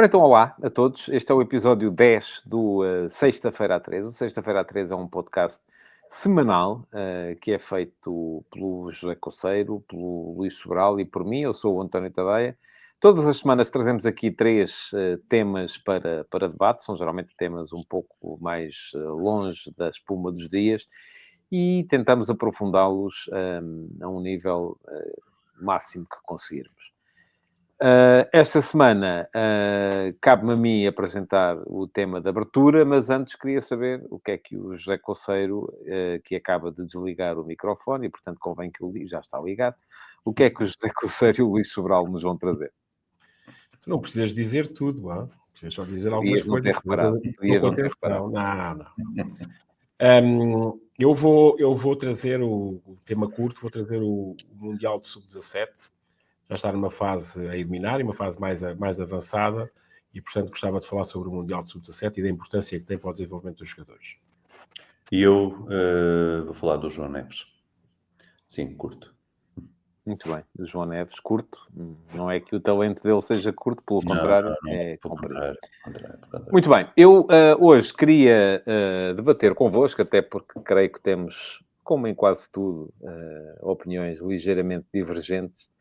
Ora então, olá a todos. Este é o episódio 10 do Sexta-feira a 13. O Sexta-feira a 13 é um podcast semanal que é feito pelo José Coceiro, pelo Luís Sobral e por mim. Eu sou o António Tadeia. Todas as semanas trazemos aqui três temas para debate. São geralmente temas um pouco mais longe da espuma dos dias e tentamos aprofundá-los a um nível máximo que conseguirmos. Esta semana cabe-me a mim apresentar o tema de abertura, mas antes queria saber o que é que o José Coceiro, que acaba de desligar o microfone, e portanto convém que o ligue, já está ligado, o que é que o José Coceiro e o Luís Sobral nos vão trazer? Tu não precisas dizer tudo, precisas só dizer algumas Podias não ter coisas. reparado. Podias não ter reparado. Não. Eu vou trazer o tema curto, vou trazer o Mundial de Sub-17. Já está numa fase a eliminar, uma fase mais avançada, e, portanto, gostava de falar sobre o Mundial de Sub-17 e da importância que tem para o desenvolvimento dos jogadores. E eu vou falar do João Neves. Sim, curto. Muito bem. O João Neves, curto. Não é que o talento dele seja curto, pelo contrário, é comprido. Muito bem. Eu hoje queria debater convosco, até porque creio que temos, como em quase tudo, opiniões ligeiramente divergentes.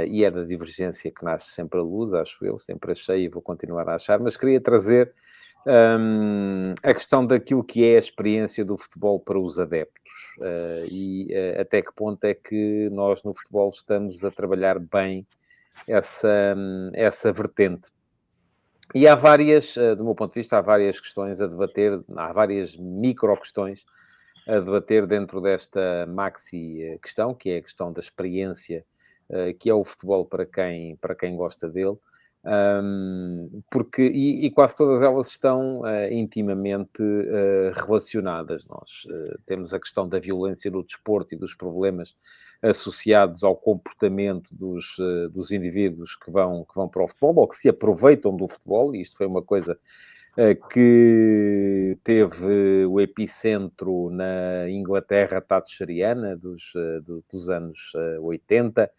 E é da divergência que nasce sempre a luz, acho eu, sempre achei e vou continuar a achar, mas queria trazer a questão daquilo que é a experiência do futebol para os adeptos e até que ponto é que nós no futebol estamos a trabalhar bem essa vertente. E há várias, do meu ponto de vista, há várias questões a debater, há várias micro-questões a debater dentro desta maxi-questão, que é a questão da experiência, que é o futebol para quem gosta dele. Porque, e quase todas elas estão intimamente relacionadas. Nós temos a questão da violência no desporto e dos problemas associados ao comportamento dos indivíduos que vão para o futebol, ou que se aproveitam do futebol, e isto foi uma coisa que teve o epicentro na Inglaterra thatcheriana dos anos 80,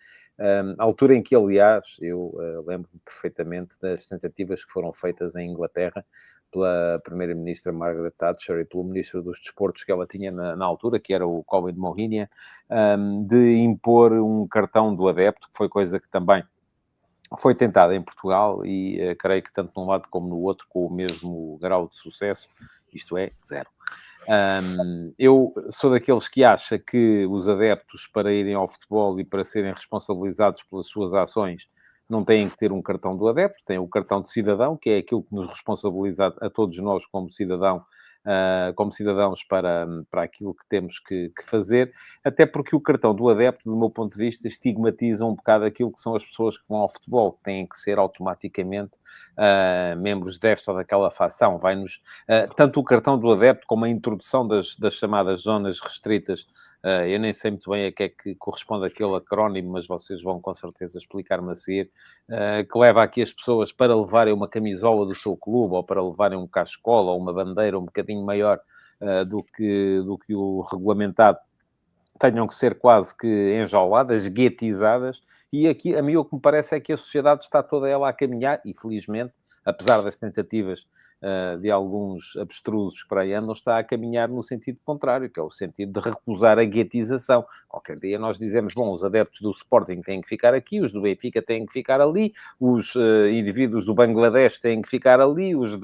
altura em que, aliás, eu lembro-me perfeitamente das tentativas que foram feitas em Inglaterra pela primeira-ministra Margaret Thatcher e pelo ministro dos Desportos que ela tinha na altura, que era o Colin Mohinyan, de impor um cartão do adepto, que foi coisa que também foi tentada em Portugal e creio que tanto num lado como no outro com o mesmo grau de sucesso, isto é, zero. Eu sou daqueles que acha que os adeptos, para irem ao futebol e para serem responsabilizados pelas suas ações, não têm que ter um cartão do adepto, têm o cartão de cidadão, que é aquilo que nos responsabiliza a todos nós como cidadãos para aquilo que temos que fazer, até porque o cartão do adepto, do meu ponto de vista, estigmatiza um bocado aquilo que são as pessoas que vão ao futebol, que têm que ser automaticamente membros desta ou daquela facção. Vai-nos, tanto o cartão do adepto como a introdução das chamadas zonas restritas. Eu nem sei muito bem a que é que corresponde aquele acrónimo, mas vocês vão com certeza explicar-me a seguir, que leva aqui as pessoas para levarem uma camisola do seu clube, ou para levarem um cascola, ou uma bandeira um bocadinho maior do que o regulamentado, tenham que ser quase que enjauladas, guetizadas, e aqui, a mim, o que me parece é que a sociedade está toda ela a caminhar, e felizmente, apesar das tentativas de alguns abstrusos que para aí andam, está a caminhar no sentido contrário, que é o sentido de recusar a guetização. Qualquer dia nós dizemos, bom, os adeptos do Sporting têm que ficar aqui, os do Benfica têm que ficar ali, os indivíduos do Bangladesh têm que ficar ali, os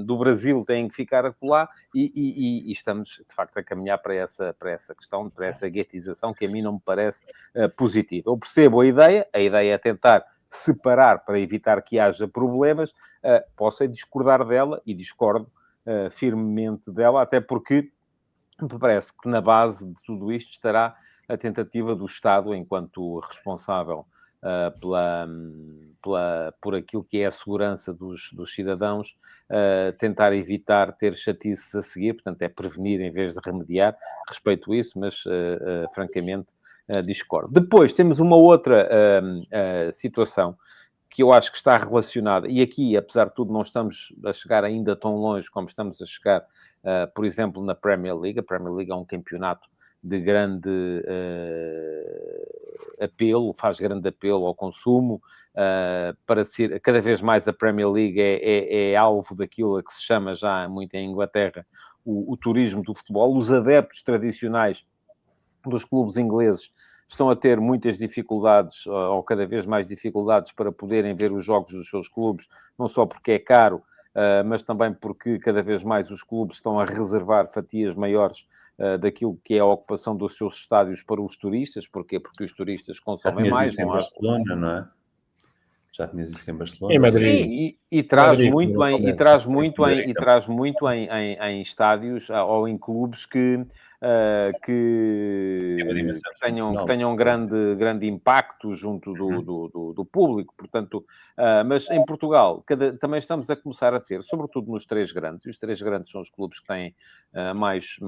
do Brasil têm que ficar acolá, e estamos, de facto, a caminhar para essa questão, para essa guetização, que a mim não me parece positiva. Eu percebo a ideia é tentar separar para evitar que haja problemas, posso discordar dela, e discordo firmemente dela, até porque me parece que na base de tudo isto estará a tentativa do Estado, enquanto responsável por aquilo que é a segurança dos cidadãos, tentar evitar ter chatices a seguir, portanto é prevenir em vez de remediar. Respeito isso, mas francamente discordo. Depois temos uma outra situação que eu acho que está relacionada, e aqui, apesar de tudo, não estamos a chegar ainda tão longe como estamos a chegar, por exemplo, na Premier League. A Premier League é um campeonato de grande apelo, faz grande apelo ao consumo, para ser cada vez mais a Premier League é alvo daquilo a que se chama já muito em Inglaterra o turismo do futebol. Os adeptos tradicionais dos clubes ingleses estão a ter muitas dificuldades, ou cada vez mais dificuldades, para poderem ver os jogos dos seus clubes, não só porque é caro, mas também porque cada vez mais os clubes estão a reservar fatias maiores daquilo que é a ocupação dos seus estádios para os turistas. Porquê? Porque os turistas consomem mais. Isso em Barcelona, não é? Já tinhas isso em Barcelona? Em Madrid. Sim, e traz Madrid, muito naturalmente. em estádios ou em clubes que Tem uma dimensão internacional. tenham grande impacto junto do público. Portanto, mas em Portugal também estamos a começar a ter, sobretudo nos três grandes, e os três grandes são os clubes que têm mais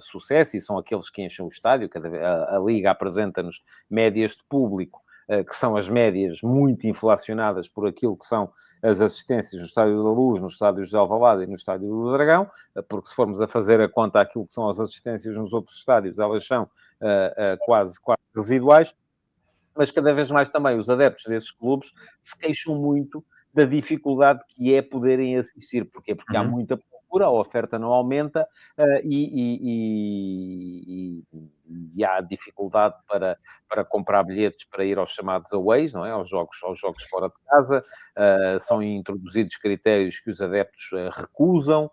sucesso e são aqueles que enchem o estádio. A Liga apresenta-nos médias de público, que são as médias muito inflacionadas por aquilo que são as assistências no Estádio da Luz, no Estádio de Alvalade e no Estádio do Dragão, porque se formos a fazer a conta àquilo que são as assistências nos outros estádios, elas são quase residuais, mas cada vez mais também os adeptos desses clubes se queixam muito da dificuldade que é poderem assistir. Porquê? Porque há muita procura, a oferta não aumenta, e há dificuldade para comprar bilhetes para ir aos chamados aways, não é? Aos jogos fora de casa. São introduzidos critérios que os adeptos recusam,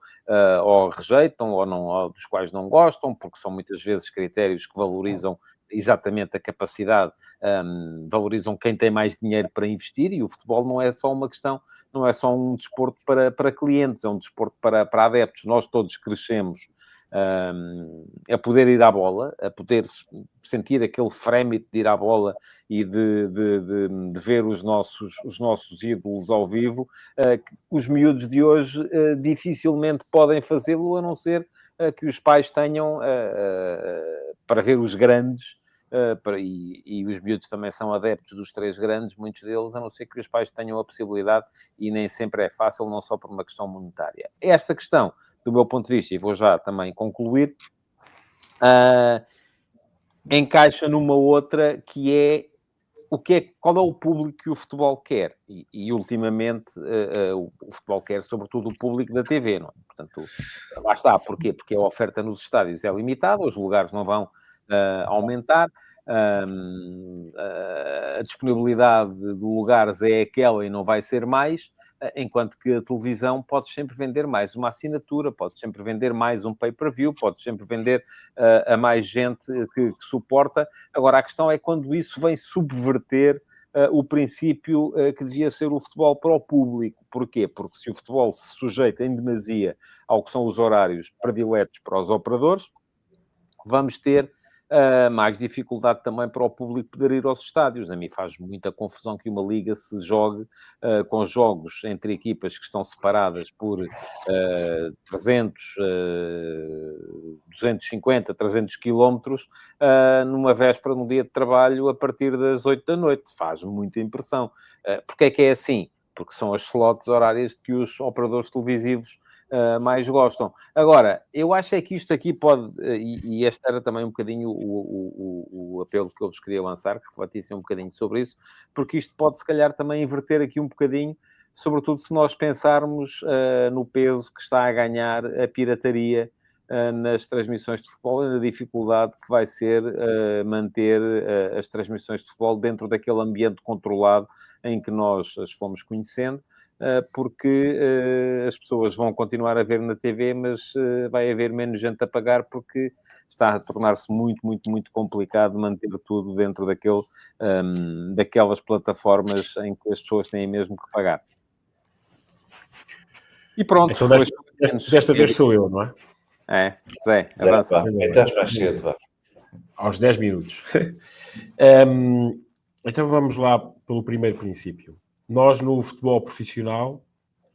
ou rejeitam, ou dos quais não gostam, porque são muitas vezes critérios que valorizam exatamente a capacidade, valorizam quem tem mais dinheiro para investir, e o futebol não é só uma questão, não é só um desporto para clientes, é um desporto para adeptos. Nós todos crescemos a poder ir à bola, a poder sentir aquele frémito de ir à bola e de ver os nossos ídolos ao vivo. Os miúdos de hoje dificilmente podem fazê-lo, a não ser que os pais tenham para ver os grandes, e os miúdos também são adeptos dos três grandes, muitos deles, a não ser que os pais tenham a possibilidade, e nem sempre é fácil, não só por uma questão monetária. Esta questão, do meu ponto de vista, e vou já também concluir, encaixa numa outra, que é qual é o público que o futebol quer, e ultimamente o futebol quer sobretudo o público da TV, não é? Portanto, lá está. Porquê? Porque a oferta nos estádios é limitada, os lugares não vão aumentar, a disponibilidade de lugares é aquela e não vai ser mais, enquanto que a televisão podes sempre vender mais uma assinatura, podes sempre vender mais um pay-per-view, podes sempre vender a mais gente que suporta. Agora, a questão é quando isso vem subverter o princípio que devia ser o futebol para o público. Porquê? Porque se o futebol se sujeita em demasia ao que são os horários prediletos para os operadores, vamos ter mais dificuldade também para o público poder ir aos estádios. A mim faz muita confusão que uma liga se jogue com jogos entre equipas que estão separadas por 250, 300 quilómetros, numa véspera, num dia de trabalho, a partir das 8 da noite. Faz muita impressão. Porque é que é assim? Porque são as slots horárias que os operadores televisivos mais gostam. Agora, eu acho é que isto aqui pode, e este era também um bocadinho o apelo que eu vos queria lançar, que refletissem um bocadinho sobre isso, porque isto pode, se calhar, também inverter aqui um bocadinho, sobretudo se nós pensarmos no peso que está a ganhar a pirataria nas transmissões de futebol, e na dificuldade que vai ser manter as transmissões de futebol dentro daquele ambiente controlado em que nós as fomos conhecendo. Porque as pessoas vão continuar a ver na TV, mas vai haver menos gente a pagar, porque está a tornar-se muito, muito, muito complicado manter tudo dentro daquelas plataformas em que as pessoas têm mesmo que pagar. E pronto. Então, desta vez sou eu, não é? É, Zé, avança. Estás mais cedo, vá. Aos 10 minutos. Então vamos lá pelo primeiro princípio. Nós, no futebol profissional,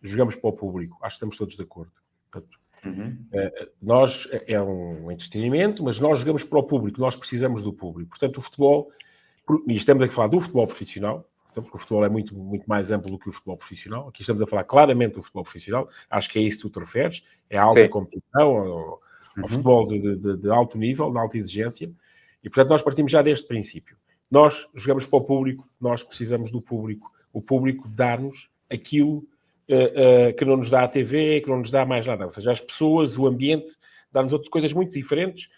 jogamos para o público. Acho que estamos todos de acordo. Portanto, nós, é um entretenimento, mas nós jogamos para o público. Nós precisamos do público. Portanto, o futebol... E estamos a falar do futebol profissional, porque o futebol é muito, muito mais amplo do que o futebol profissional. Aqui estamos a falar claramente do futebol profissional. Acho que é isso que tu te referes. É a alta competição, ao futebol de alto nível, de alta exigência. E, portanto, nós partimos já deste princípio. Nós jogamos para o público, nós precisamos do público. O público dá-nos aquilo que não nos dá a TV, que não nos dá mais nada. Ou seja, as pessoas, o ambiente, dá-nos outras coisas muito diferentes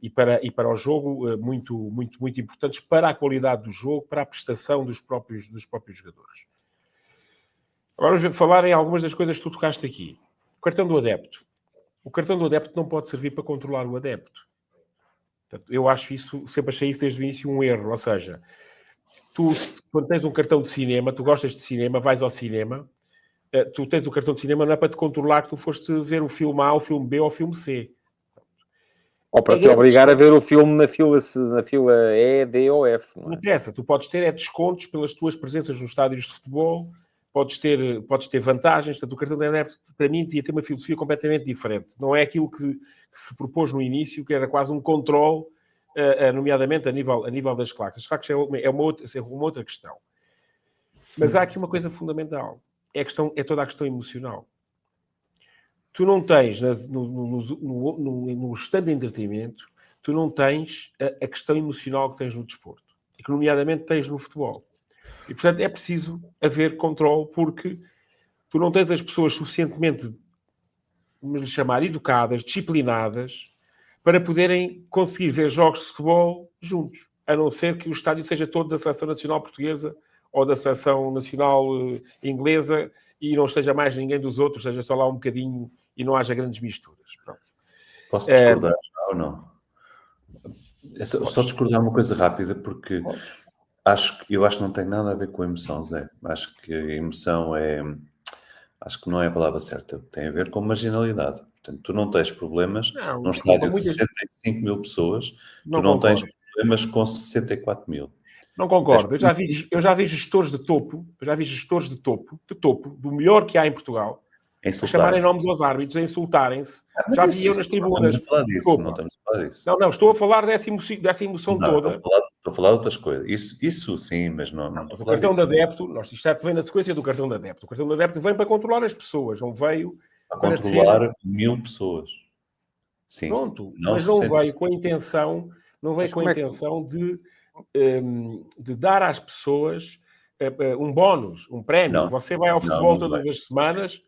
e para o jogo muito, muito, muito importantes para a qualidade do jogo, para a prestação dos próprios jogadores. Agora vamos falar em algumas das coisas que tu tocaste aqui. O cartão do adepto. O cartão do adepto não pode servir para controlar o adepto. Portanto, eu sempre achei isso desde o início um erro. Ou seja, tu, quando tens um cartão de cinema, tu gostas de cinema, vais ao cinema, tu tens o cartão de cinema não é para te controlar que tu foste ver o filme A, o filme B ou o filme C. Ou para te obrigar a ver o filme na fila E, D ou F. Não interessa. Tu podes ter descontos pelas tuas presenças nos estádios de futebol, podes ter vantagens. Portanto, o cartão de adepto, para mim, devia ter uma filosofia completamente diferente. Não é aquilo que se propôs no início, que era quase um controle, nomeadamente a nível das claques. As claques é uma outra questão. Mas há aqui uma coisa fundamental. É toda a questão emocional. Tu não tens, no estado de entretenimento, tu não tens a questão emocional que tens no desporto. E que, nomeadamente, tens no futebol. E, portanto, é preciso haver controle, porque tu não tens as pessoas suficientemente, vamos lhe chamar, educadas, disciplinadas, para poderem conseguir ver jogos de futebol juntos. A não ser que o estádio seja todo da Seleção Nacional Portuguesa ou da Seleção Nacional Inglesa e não esteja mais ninguém dos outros, seja só lá um bocadinho e não haja grandes misturas. Pronto. Posso discordar ou não? Só discordar uma coisa rápida, porque eu acho que não tem nada a ver com a emoção, Zé. Acho que a emoção acho que não é a palavra certa. Tem a ver com marginalidade. Portanto, tu não tens problemas num estádio de 65 mil pessoas, tu não tens problemas com 64 mil. Não concordo. Eu já vi gestores de topo, do melhor que há em Portugal, a chamarem nomes aos árbitros, a insultarem-se. Já vi eu nas tribunas. Não estamos a falar disso, não estamos a falar disso. Não, estou a falar dessa emoção toda. Estou a falar de outras coisas. Isso sim, mas não estou a falar disso. O cartão de adepto, isto vem na sequência do cartão de adepto. O cartão de adepto vem para controlar as pessoas, não veio para controlar 1000 pessoas. Sim. Pronto, mas não veio com a intenção, de dar às pessoas um bónus, um prémio. Não, você vai ao futebol todas as semanas.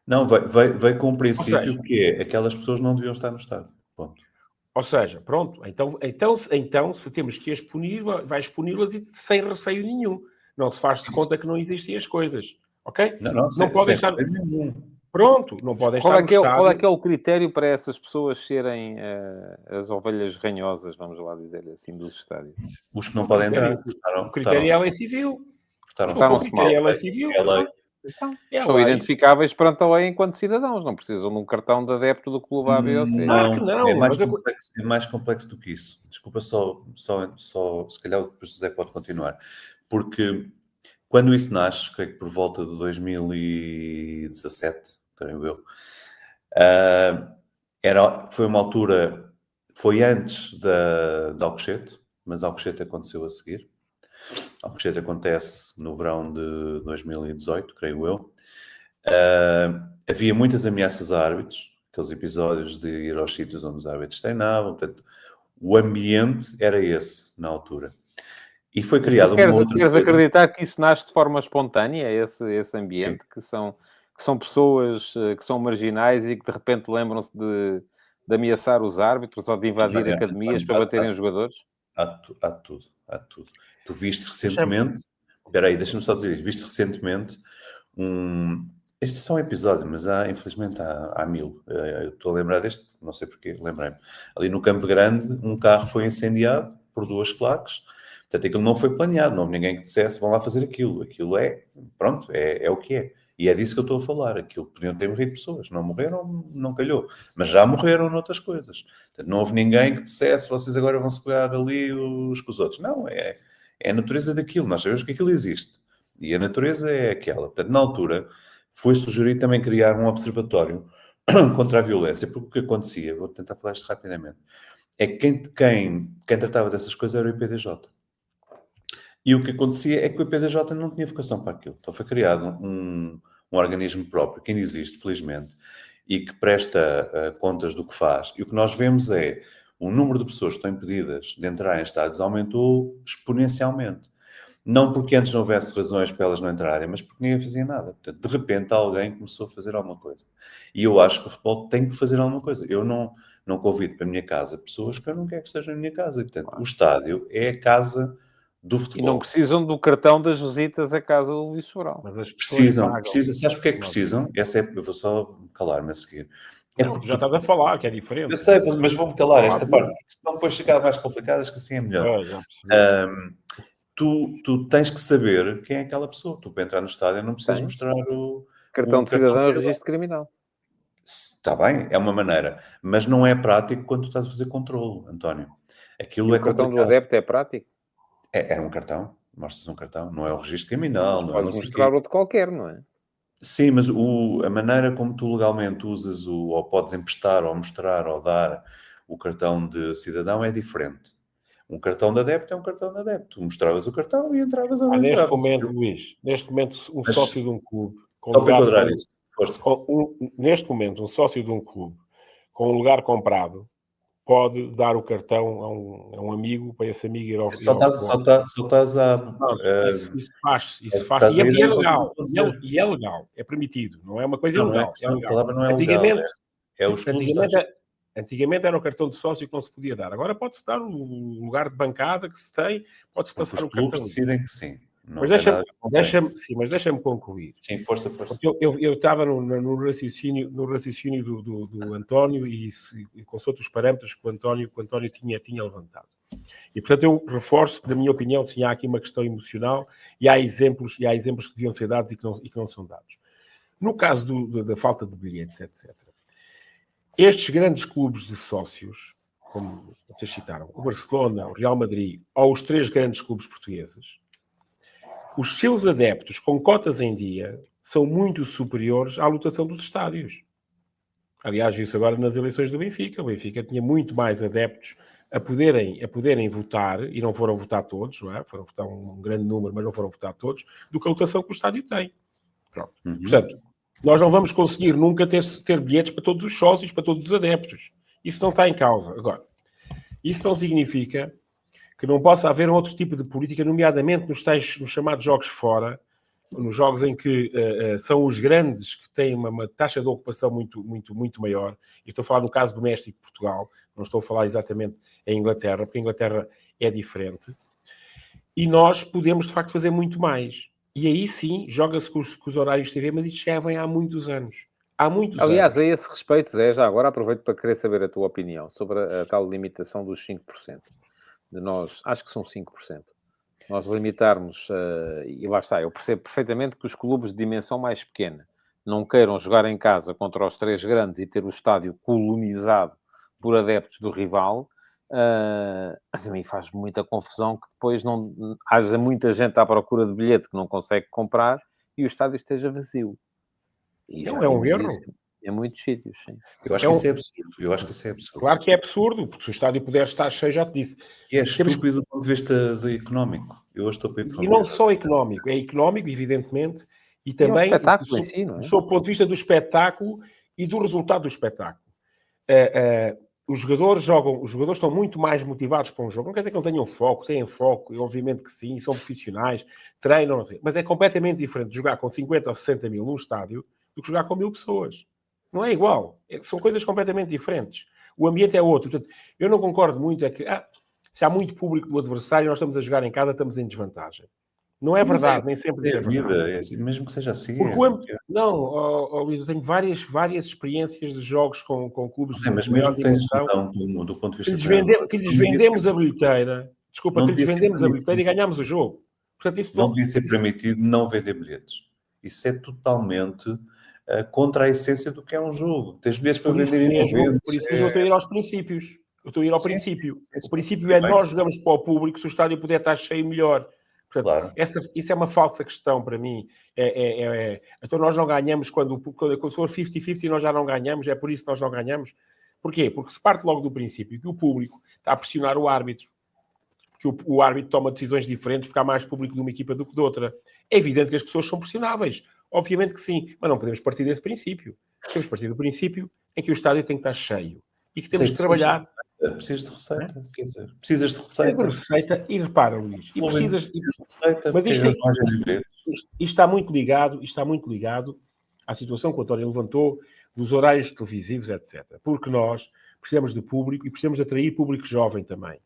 Não, vai com o princípio que aquelas pessoas não deviam estar no estádio. Ponto. Ou seja, pronto, então se temos que as punir, vai expuni-las e sem receio nenhum. Não se faz de conta que não existem as coisas. Ok? Não podem estar... Pronto, não podem estar no estádio. Qual é que é o critério para essas pessoas serem as ovelhas ranhosas, vamos lá dizer assim, dos estádios? Os que não podem entrar. O critério é a lei civil. Portaram-se mal. É a lei civil. São identificáveis perante a lei enquanto cidadãos, não precisam de um cartão de adepto do clube A, B ou C. Não. É mais complexo do que isso. Desculpa só se calhar depois o José pode continuar. Porque quando isso nasce, creio que por volta de 2017, creio eu, foi uma altura, foi antes da Alcochete, mas a Alcochete aconteceu a seguir. A Alcochete acontece no verão de 2018, creio eu. Havia muitas ameaças a árbitros, aqueles episódios de ir aos sítios onde os árbitros treinavam. Portanto, o ambiente era esse na altura. E foi criado uma outra coisa. Queres acreditar que isso nasce de forma espontânea, esse ambiente, que são pessoas que são marginais e que de repente lembram-se de ameaçar os árbitros ou de invadir academias para baterem os jogadores? Há tudo. Tu viste recentemente... Espera aí, deixa-me só dizer isto. Viste recentemente Estes são episódios, mas infelizmente há 1000. Eu estou a lembrar deste, não sei porquê, lembrei-me. Ali no Campo Grande, um carro foi incendiado por 2 claques. Portanto, aquilo não foi planeado. Não houve ninguém que dissesse, vão lá fazer aquilo. Aquilo é o que é. E é disso que eu estou a falar. Aquilo podiam ter morrido pessoas. Não morreram, não calhou. Mas já morreram noutras coisas. Portanto, não houve ninguém que dissesse, vocês agora vão se pegar ali uns com os outros. Não, é a natureza daquilo. Nós sabemos que aquilo existe. E a natureza é aquela. Portanto, na altura, foi sugerido também criar um observatório contra a violência. Porque o que acontecia, vou tentar falar isto rapidamente, é que quem tratava dessas coisas era o IPDJ. E o que acontecia é que o IPDJ não tinha vocação para aquilo. Então foi criado um organismo próprio, que ainda existe, felizmente, e que presta contas do que faz. E o que nós vemos é o número de pessoas que estão impedidas de entrar em estádios aumentou exponencialmente. Não porque antes não houvesse razões para elas não entrarem, mas porque ninguém fazia nada. Portanto, de repente alguém começou a fazer alguma coisa. E eu acho que o futebol tem que fazer alguma coisa. Eu não convido para a minha casa pessoas que eu não quero que estejam na minha casa. E, portanto, o estádio é a casa do futebol. E não precisam do cartão das visitas à casa do Luís Sobral. Mas as pessoas pagam. Precisam. Sabes porque é que precisam? Eu vou só calar-me a seguir. Não, porque já estás a falar, que é diferente. Eu sei, mas vou-me calar esta parte, porque senão depois ficar mais complicado, acho que assim é melhor. Já percebi. Tu tens que saber quem é aquela pessoa. Tu, para entrar no estádio, não precisas mostrar o Cartão de cidadão e registro criminal. Está bem, é uma maneira. Mas não é prático quando tu estás a fazer controle, António. Aquilo E o cartão do adepto é prático? Era um cartão. Mostras um cartão. Não é o registro criminal. Mas não podes é mostrar outro qualquer, não é? Sim, mas a maneira como tu legalmente usas ou podes emprestar, ou mostrar, ou dar o cartão de cidadão é diferente. Um cartão de adepto é um cartão de adepto. Tu mostravas o cartão e entravas ou não Neste entravas. momento, Luís, sócio de um clube... Só para enquadrar isso. Força. Neste momento, um sócio de um clube com um lugar comprado pode dar o cartão a um amigo, para esse amigo ir ao... Só estás a... Isso faz. E é legal. E é legal. É permitido. Não é uma coisa ilegal. É legal. A palavra não é legal. É os clubes... Antigamente era o cartão de sócio que não se podia dar. Agora pode-se dar o lugar de bancada que se tem, pode-se passar o cartão. Os clubes decidem que sim. Mas deixa-me concluir. Sim, força. Porque eu estava no raciocínio do António e consoante os parâmetros que o António tinha levantado. E, portanto, eu reforço que, na minha opinião, sim, há aqui uma questão emocional e há exemplos que deviam ser dados e que não são dados. No caso da falta de bilhetes, etc., estes grandes clubes de sócios, como vocês citaram, o Barcelona, o Real Madrid, ou os 3 grandes clubes portugueses, os seus adeptos com cotas em dia são muito superiores à lotação dos estádios. Aliás, viu-se agora nas eleições do Benfica. O Benfica tinha muito mais adeptos a poderem votar, e não foram votar todos, não é? Foram votar um grande número, mas não foram votar todos, do que a lotação que o estádio tem. Pronto. Portanto, nós não vamos conseguir nunca ter bilhetes para todos os sócios, para todos os adeptos. Isso não está em causa. Agora, isso não significa que não possa haver outro tipo de política, nomeadamente nos chamados jogos fora, nos jogos em que são os grandes que têm uma taxa de ocupação muito maior. E estou a falar no caso do México e Portugal, não estou a falar exatamente em Inglaterra, porque a Inglaterra é diferente. E nós podemos, de facto, fazer muito mais. E aí sim, joga-se com os horários de TV, mas isto já vem há muitos anos. Aliás, a esse respeito, Zé, já agora aproveito para querer saber a tua opinião sobre a tal limitação dos 5%. De nós, acho que são 5%. Nós limitarmos, e lá está, eu percebo perfeitamente que os clubes de dimensão mais pequena não queiram jogar em casa contra os 3 grandes e ter o estádio colonizado por adeptos do rival, mas a mim faz muita confusão que depois não haja muita gente à procura de bilhete que não consegue comprar e o estádio esteja vazio. E não é um erro. Em muitos sítios, sim. Eu acho que isso é absurdo. Claro que é absurdo, porque se o estádio puder estar cheio, já te disse. E é estúpido do ponto de vista económico. Eu estou para e não só económico, é económico, evidentemente, e também é um espetáculo em si, não é? Do ponto de vista do espetáculo e do resultado do espetáculo. Os jogadores estão muito mais motivados para um jogo. Não quer dizer que não tenham foco, têm foco, e obviamente que sim, são profissionais, treinam, mas é completamente diferente de jogar com 50 ou 60 mil num estádio do que jogar com 1000 pessoas. Não é igual. São coisas completamente diferentes. O ambiente é outro. Portanto, eu não concordo muito que se há muito público do adversário, nós estamos a jogar em casa, estamos em desvantagem. Não é verdade, nem sempre é verdade. Mesmo que seja assim. Não, Luís, eu tenho várias experiências de jogos com clubes de mas mesmo que tenhas noção do ponto de vista que lhes vendemos a bilheteira. Desculpa, que lhes vendemos a bilheteira e ganhamos o jogo. Portanto, isso não devia ser permitido não vender bilhetes. Isso é totalmente contra a essência do que é um jogo. Tens bilhetes para vender e não vendes. Por isso eu estou a ir aos princípios. Eu estou a ir ao princípio. O princípio é nós jogamos para o público, se o estádio puder estar cheio, melhor. Portanto, claro. Isso é uma falsa questão para mim. Então nós não ganhamos quando for 50-50 nós já não ganhamos, é por isso que nós não ganhamos. Porquê? Porque se parte logo do princípio que o público está a pressionar o árbitro, porque o árbitro toma decisões diferentes porque há mais público de uma equipa do que de outra. É evidente que as pessoas são pressionáveis. Obviamente que sim, mas não podemos partir desse princípio. Temos que partir do princípio em que o estádio tem que estar cheio e que temos que trabalhar Precisas de receita, quer dizer, precisas de Precisa receita. de receita e repara, Luís, e precisas... De receita, Mas porque isto está muito ligado à situação que o António levantou dos horários televisivos, etc. Porque nós precisamos de público e precisamos de atrair público jovem também.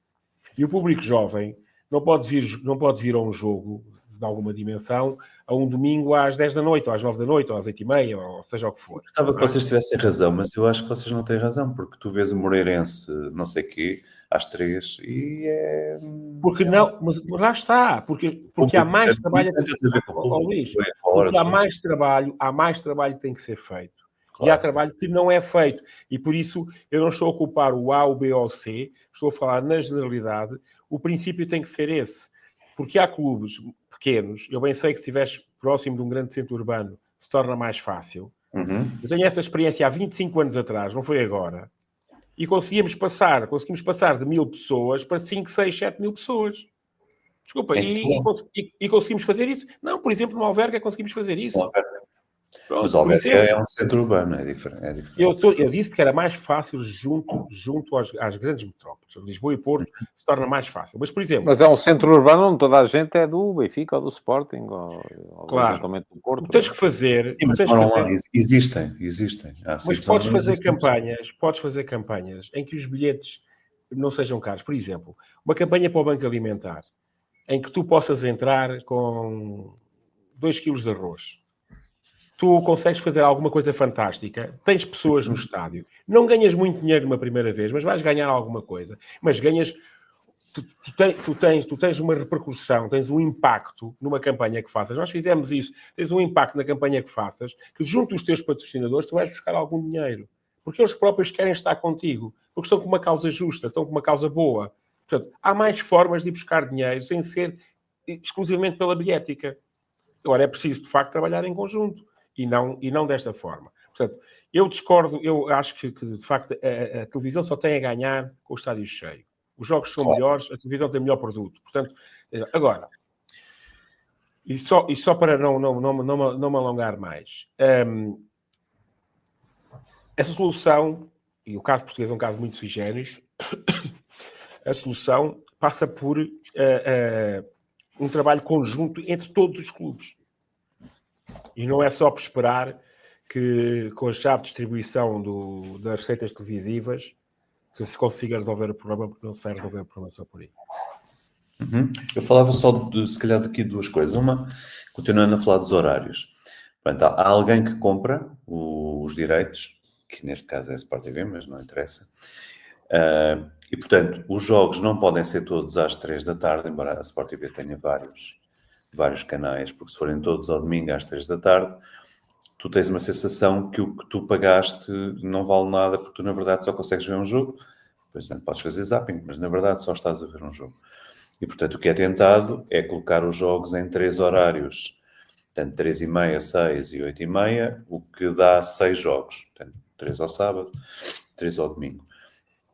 E o público jovem não pode vir a um jogo de alguma dimensão a um domingo às 10 da noite, ou às 9 da noite, ou às 8h30, ou seja o que for. Gostava que vocês tivessem razão, mas eu acho que vocês não têm razão, porque tu vês o Moreirense, não sei quê, às 3 e é... Porque não, mas lá está, porque há mais trabalho, Luís, porque há mais trabalho que tem que ser feito. Claro. E há trabalho que não é feito. E por isso eu não estou a ocupar o A, o B ou o C, estou a falar na generalidade. O princípio tem que ser esse. Porque há clubes pequenos, eu bem sei que se estiveres próximo de um grande centro urbano, se torna mais fácil. Uhum. Eu tenho essa experiência há 25 anos atrás, não foi agora. E conseguimos passar de 1.000 pessoas para 5, 6, 7 mil pessoas. Desculpa, e conseguimos fazer isso? Não, por exemplo, no Alverca conseguimos fazer isso. Pronto, mas o Alverca é um centro urbano, é diferente. Eu disse que era mais fácil junto às grandes metrópoles. Lisboa e Porto se torna mais fácil. Mas, por exemplo... Mas é um centro urbano onde toda a gente é do Benfica ou do Sporting, ou claro, eventualmente do Porto. Tens que fazer... Sim, mas existem. Mas podes fazer campanhas em que os bilhetes não sejam caros. Por exemplo, uma campanha para o Banco Alimentar, em que tu possas entrar com 2 quilos de arroz. Tu consegues fazer alguma coisa fantástica, tens pessoas no estádio, não ganhas muito dinheiro numa primeira vez, mas vais ganhar alguma coisa. Mas ganhas... Tu tens uma repercussão, tens um impacto numa campanha que faças. Nós fizemos isso. Tens um impacto na campanha que faças, que junto dos teus patrocinadores tu vais buscar algum dinheiro. Porque eles próprios querem estar contigo. Porque estão com uma causa justa, estão com uma causa boa. Portanto, há mais formas de ir buscar dinheiro sem ser exclusivamente pela bilhética. Agora, é preciso, de facto, trabalhar em conjunto. E não desta forma. Portanto, eu discordo, eu acho que de facto, a televisão só tem a ganhar com o estádio cheio. Os jogos são melhores, a televisão tem melhor produto. Portanto, agora, e só para não me alongar mais, essa solução, e o caso português é um caso muito sui generis, a solução passa por um trabalho conjunto entre todos os clubes. E não é só por esperar que, com a chave de distribuição das receitas televisivas, que se consiga resolver o problema, porque não se vai resolver o problema só por aí. Uhum. Eu falava só, se calhar, daqui duas coisas. Uma, continuando a falar dos horários. Portanto, há alguém que compra os direitos, que neste caso é a Sport TV, mas não interessa. E, portanto, os jogos não podem ser todos às 3 da tarde, embora a Sport TV tenha vários canais, porque se forem todos ao domingo às 3 da tarde, tu tens uma sensação que o que tu pagaste não vale nada, porque tu, na verdade, só consegues ver um jogo. Por exemplo, podes fazer zapping, mas, na verdade, só estás a ver um jogo. E, portanto, o que é tentado é colocar os jogos em 3 horários, portanto, 3h30, 6 e 8h30, o que dá 6 jogos. Portanto, 3 ao sábado, 3 ao domingo.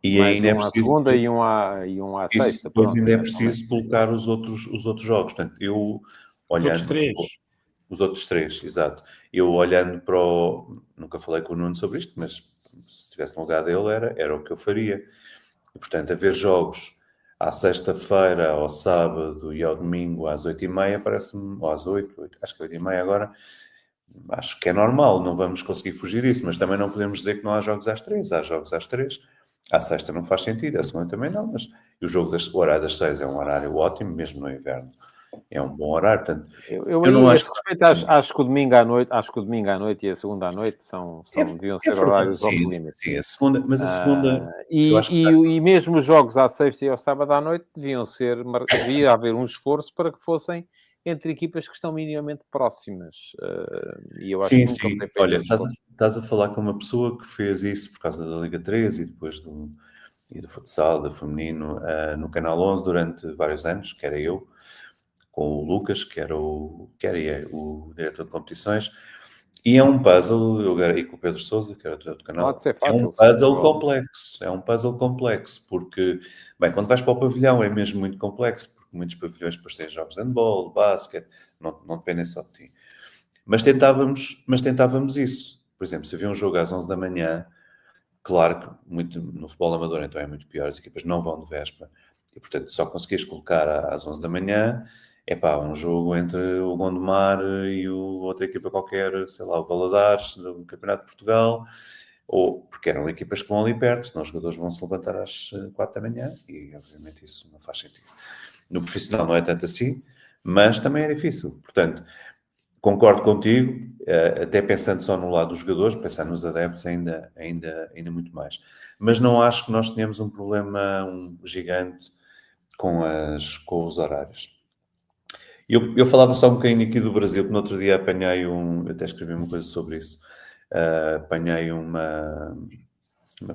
E mais ainda um é preciso... à segunda e um à sexta. Depois ainda é preciso colocar os outros jogos. Portanto, eu olhando... Os outros três, exato. Eu olhando para o... Nunca falei com o Nuno sobre isto, mas se estivesse no lugar dele era o que eu faria. E, portanto, haver jogos à sexta-feira, ao sábado e ao domingo às 8h30, parece-me... Ou às 8, acho que 8h30 agora... Acho que é normal, não vamos conseguir fugir disso, mas também não podemos dizer que não há jogos às 3. Há jogos às 3. À sexta não faz sentido, à segunda também não, mas o jogo o horário das 6 é um horário ótimo, mesmo no inverno. É um bom horário, portanto... Eu não acho... acho que o domingo à noite e a segunda à noite deviam ser horários off-limit. Sim, a segunda, mas a segunda... E mesmo os jogos à sexta e ao sábado à noite devia haver um esforço para que fossem entre equipas que estão minimamente próximas. E eu acho que sim. Olha, estás a falar com uma pessoa que fez isso por causa da Liga 3 e depois do futsal, do feminino, no Canal 11 durante vários anos, que era eu, com o Lucas, que era o diretor de competições, e é um puzzle, e com o Pedro Sousa, que era o diretor do canal. Pode ser fácil. É um puzzle complexo, porque, bem, quando vais para o pavilhão é mesmo muito complexo, porque muitos pavilhões depois têm jogos de handball, basquete, não dependem só de ti. Mas tentávamos isso. Por exemplo, se havia um jogo às 11 da manhã, Claro que muito, no futebol amador então é muito pior, as equipas não vão de véspera e, portanto, só conseguires colocar às 11 da manhã, é pá, um jogo entre o Gondomar e outra equipa qualquer, sei lá, o Valadares, do Campeonato de Portugal, ou porque eram equipas que vão ali perto, senão os jogadores vão se levantar às 4 da manhã e, obviamente, isso não faz sentido. No profissional não é tanto assim, mas também é difícil. Portanto, concordo contigo, até pensando só no lado dos jogadores, pensar nos adeptos ainda muito mais. Mas não acho que nós tenhamos um problema gigante com os horários. Eu falava só um bocadinho aqui do Brasil, que no outro dia apanhei eu até escrevi uma coisa sobre isso, apanhei uma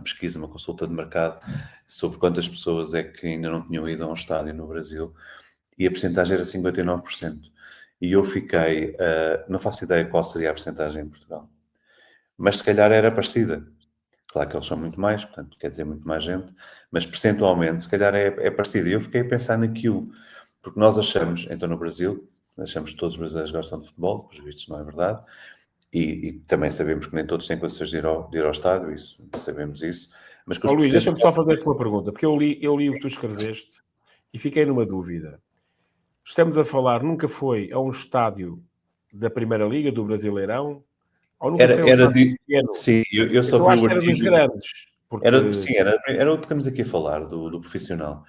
pesquisa, uma consulta de mercado sobre quantas pessoas é que ainda não tinham ido a um estádio no Brasil, e a percentagem era 59%. E eu fiquei, não faço ideia qual seria a percentagem em Portugal, mas se calhar era parecida. Claro que eles são muito mais, portanto, quer dizer muito mais gente, mas percentualmente, se calhar é parecida. E eu fiquei a pensar naquilo, porque nós achamos, então no Brasil, achamos que todos os brasileiros gostam de futebol, pelos vistos não é verdade, e também sabemos que nem todos têm condições de ir ao estádio, isso, sabemos isso. Mas que os Luís, portugueses... deixa-me só fazer-te uma pergunta, porque eu li o que tu escreveste e fiquei numa dúvida. Estamos a falar, nunca foi a um estádio da Primeira Liga, do Brasileirão, ou nunca foi a um estádio pequeno? Sim, eu só Eu vi acho o que era dos artigo. grandes. Porque Era o que estamos aqui a falar, do profissional.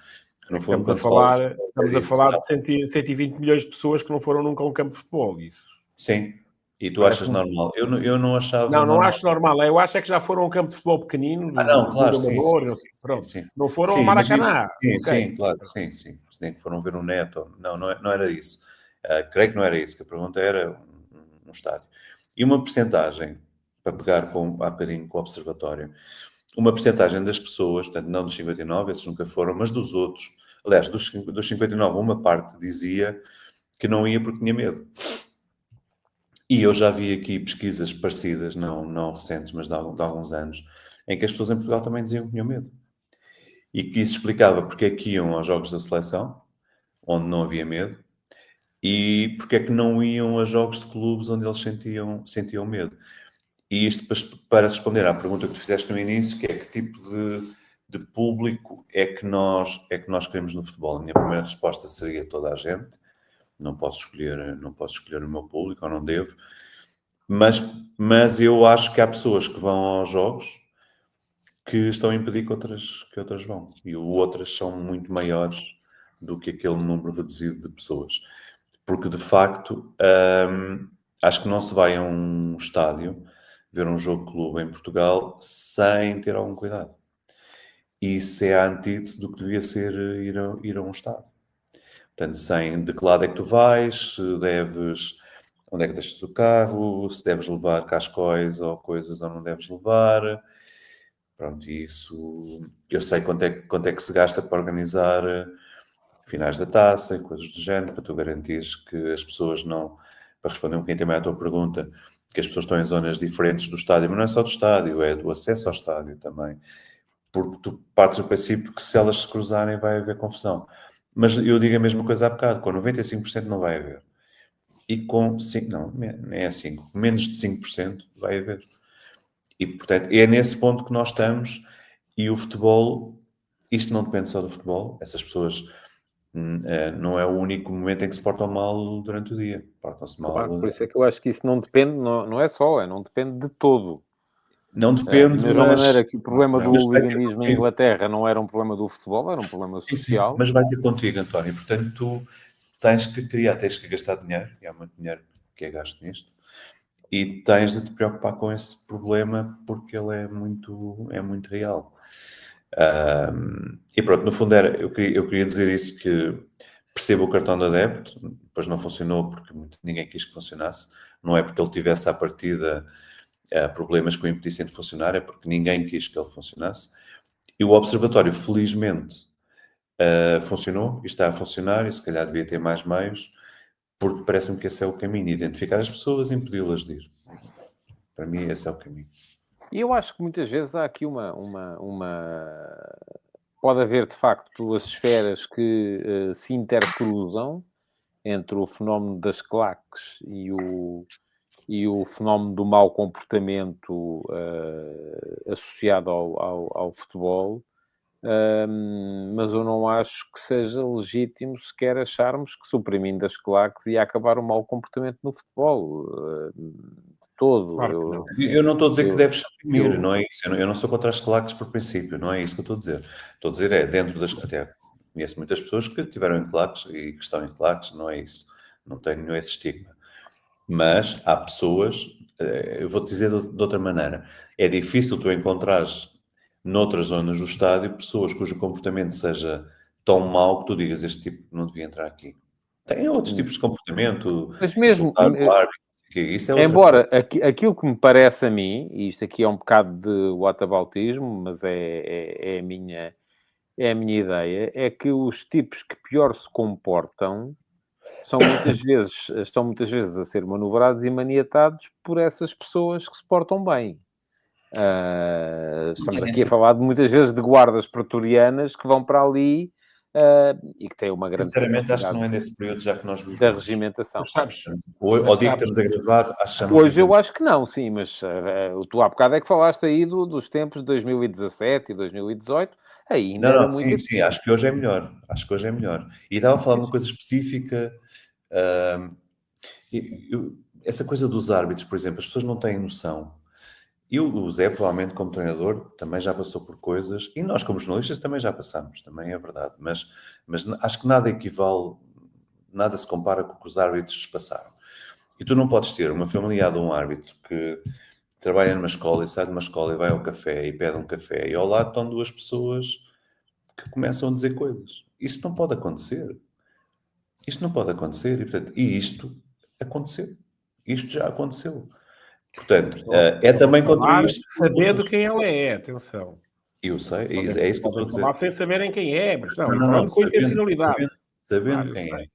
Que no fundo, estamos a falar de 120 milhões de pessoas que não foram nunca a um campo de futebol. Isso. Sim. E tu achas normal? Eu não achava não normal. acho normal. Eu acho é que já foram a um campo de futebol pequenino, Não, claro, sim. Não foram ao Maracanã. Sim, claro, sim. Se nem que foram ver um Neto. Não era isso. Creio que não era isso, que a pergunta era um estádio. E uma percentagem, para pegar há bocadinho com o observatório, uma percentagem das pessoas, portanto, não dos 59, esses nunca foram, mas dos outros, aliás, dos 59, uma parte dizia que não ia porque tinha medo. E eu já vi aqui pesquisas parecidas, não recentes, mas de alguns anos, em que as pessoas em Portugal também diziam que tinham medo. E que isso explicava porque é que iam aos jogos da seleção, onde não havia medo, e porque é que não iam a jogos de clubes onde eles sentiam medo. E isto para responder à pergunta que tu fizeste no início, que é que tipo de público é que nós queremos no futebol. A minha primeira resposta seria toda a gente. Não posso escolher o meu público, ou não devo. Mas eu acho que há pessoas que vão aos jogos que estão a impedir que outras vão. E outras são muito maiores do que aquele número reduzido de pessoas. Porque, de facto, acho que não se vai a um estádio ver um jogo de clube em Portugal sem ter algum cuidado. E isso é a antítese do que devia ser ir a um estádio. Portanto, de que lado é que tu vais, se deves... Onde é que deixas o carro, se deves levar cascóis ou coisas ou não deves levar. Pronto, isso... Eu sei quanto é que se gasta para organizar finais da taça e coisas do género, para tu garantires que as pessoas não... Para responder um bocadinho também à tua pergunta, que as pessoas estão em zonas diferentes do estádio, mas não é só do estádio, é do acesso ao estádio também. Porque tu partes do princípio que se elas se cruzarem vai haver confusão. Mas eu digo a mesma coisa há bocado, com 95% não vai haver. E com 5%, não, nem é 5%, menos de 5% vai haver. E, portanto, é nesse ponto que nós estamos. E o futebol, isto não depende só do futebol. Essas pessoas, não é o único momento em que se portam mal durante o dia. Portam-se mal. Claro, por isso é que eu acho que isso não depende, não é só, não depende de todo. Não depende, da mesma maneira que o problema do mas hooliganismo em Inglaterra não era um problema do futebol, era um problema social. Sim, mas vai ter contigo, António. Portanto, tu tens que criar, tens que gastar dinheiro, e há muito dinheiro que é gasto nisto, e tens de te preocupar com esse problema porque ele é muito real. E pronto, no fundo eu queria dizer isso, que percebo o cartão de adepto, depois não funcionou porque ninguém quis que funcionasse, não é porque ele tivesse à partida problemas que o impedissem de funcionar, é porque ninguém quis que ele funcionasse. E o Observatório, felizmente, funcionou e está a funcionar, e se calhar devia ter mais meios, porque parece-me que esse é o caminho, identificar as pessoas e impedi-las de ir. Para mim, esse é o caminho. E eu acho que muitas vezes há aqui pode haver, de facto, duas esferas que se intercruzam entre o fenómeno das claques e o fenómeno do mau comportamento associado ao futebol, mas eu não acho que seja legítimo sequer acharmos que, suprimindo as claques, ia acabar o mau comportamento no futebol, de todo. Claro que não. Eu não estou a dizer que deves suprimir, não é isso. Eu não sou contra as claques por princípio, não é isso que eu estou a dizer. Estou a dizer dentro das... Até conheço muitas pessoas que tiveram em claques e que estão em claques, não é isso. Não tenho esse estigma. Mas há pessoas, eu vou-te dizer de outra maneira, é difícil tu encontrares noutras zonas do estádio pessoas cujo comportamento seja tão mau que tu digas este tipo não devia entrar aqui. Tem outros tipos de comportamento, mas mesmo, o árbitro, isso é outra embora coisa. aquilo que me parece a mim, e isto aqui é um bocado de whataboutismo, mas é a minha ideia, é que os tipos que pior se comportam estão muitas vezes a ser manobrados e maniatados por essas pessoas que se portam bem. Estamos aqui a falar muitas vezes de guardas pretorianas que vão para ali e que têm uma grande sinceramente, acho que não é nesse período já que nós vivemos. Da regimentação. Mas sabes, ao dia que estamos a gravar, acho que hoje eu acho que não, sim, mas tu há bocado é que falaste aí dos tempos de 2017 e 2018, ainda era muito assim. Sim, acho que hoje é melhor. Acho que hoje é melhor. E estava a falar de uma coisa específica. Essa coisa dos árbitros, por exemplo, as pessoas não têm noção. O Zé, provavelmente, como treinador, também já passou por coisas, e nós, como jornalistas, também já passamos, também é verdade. Mas acho que nada equivale, nada se compara com o que os árbitros passaram. E tu não podes ter uma familiar de um árbitro que trabalha numa escola e sai de uma escola e vai ao café e pede um café, e ao lado estão duas pessoas que começam a dizer coisas. Isto não pode acontecer. Isto não pode acontecer. E isto aconteceu. Isto já aconteceu. Portanto, é também contra isto. Saber de quem ela é, atenção. Eu sei, é isso que eu estou a dizer. Sem saberem quem é, mas não falando com intencionalidade. Sabendo quem é.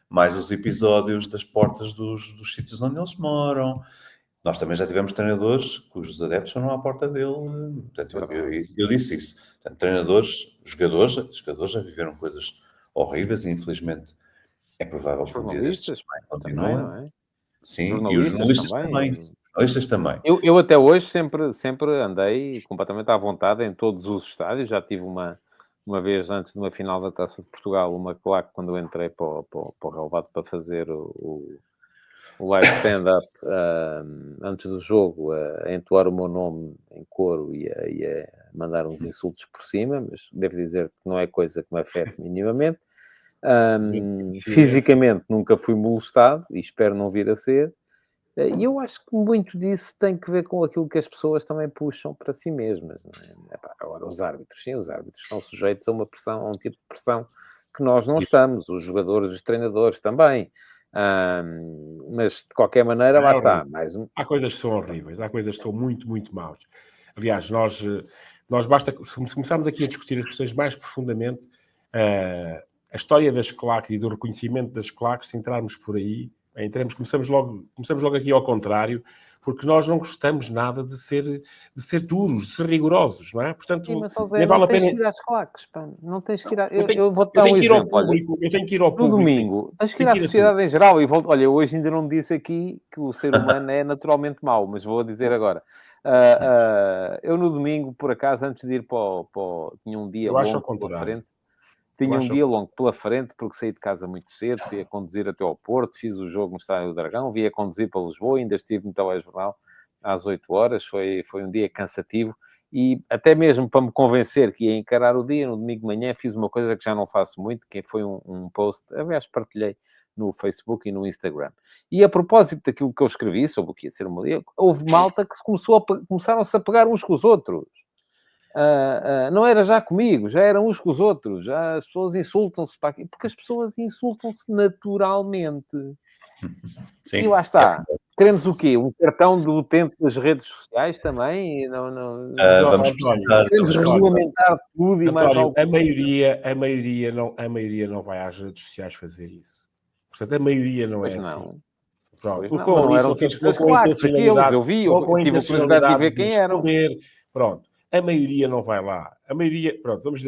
Mais os episódios das portas dos sítios onde eles moram. Nós também já tivemos treinadores cujos adeptos foram à porta dele. Portanto, eu disse isso. Portanto, treinadores, jogadores já viveram coisas horríveis e, infelizmente, é provável que jornalistas também, não é? Sim, e os jornalistas também. Eu até hoje sempre andei completamente à vontade em todos os estádios. Já tive uma vez, antes de uma final da Taça de Portugal, uma claque quando eu entrei para o relevado para fazer o live stand-up antes do jogo, a entoar o meu nome em coro e a mandar uns insultos por cima, mas devo dizer que não é coisa que me afeta minimamente. Fisicamente nunca fui molestado e espero não vir a ser. E eu acho que muito disso tem que ver com aquilo que as pessoas também puxam para si mesmas. Não é? Agora, os árbitros estão sujeitos a uma pressão, a um tipo de pressão que nós não estamos. Os jogadores, os treinadores também. Mas, de qualquer maneira, lá está. Há coisas que são horríveis, há coisas que são muito, muito maus. Aliás, nós basta... Se começarmos aqui a discutir as questões mais profundamente, a história das claques e do reconhecimento das claques, se entrarmos por aí, começamos logo aqui ao contrário, porque nós não gostamos nada de ser duros, de ser rigorosos, não é? Portanto, sim, mas, José, não tens que ir às claques, pá. Não tens que ir eu vou-te dar um exemplo. Eu tenho que ir ao público. No domingo, tens que ir à sociedade em geral. E volto, olha, hoje ainda não disse aqui que o ser humano é naturalmente mau, mas vou dizer agora. Eu no domingo, por acaso, antes de ir tinha um dia longo pela frente. Tinha um dia longo pela frente, porque saí de casa muito cedo, fui a conduzir até ao Porto, fiz o jogo no Estádio do Dragão, vi a conduzir para Lisboa, ainda estive no telejornal às 8 horas, foi um dia cansativo, e até mesmo para me convencer que ia encarar o dia, no domingo de manhã, fiz uma coisa que já não faço muito, que foi um post, aliás, partilhei no Facebook e no Instagram. E a propósito daquilo que eu escrevi sobre o que ia ser uma dia, houve malta que começaram-se a pegar uns com os outros. Não era já comigo, já eram uns com os outros, já as pessoas insultam-se para aqui, porque as pessoas insultam-se naturalmente. Sim. E lá está. Queremos o quê? Um cartão do utente das redes sociais também? Vamos precisar. Queremos regulamentar tudo e mais algo. A maioria não vai às redes sociais fazer isso. Portanto, a maioria não é assim. Pronto. Não eram tipos das claques, aqueles, eu tive a curiosidade de ver quem eram. Pronto. A maioria não vai lá. A maioria... Pronto, vamos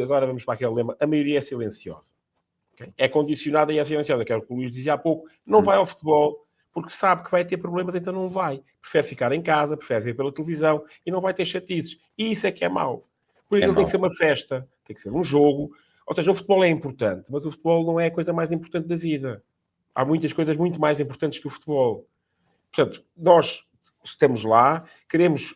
para aquele lema. A maioria é silenciosa. Okay? É condicionada e é silenciosa. Que é o que o Luís dizia há pouco. Não vai ao futebol porque sabe que vai ter problemas, então não vai. Prefere ficar em casa, prefere ver pela televisão e não vai ter chatices. E isso é que é mau. Por isso tem que ser uma festa, tem que ser um jogo. Ou seja, o futebol é importante, mas o futebol não é a coisa mais importante da vida. Há muitas coisas muito mais importantes que o futebol. Portanto, nós estamos lá, queremos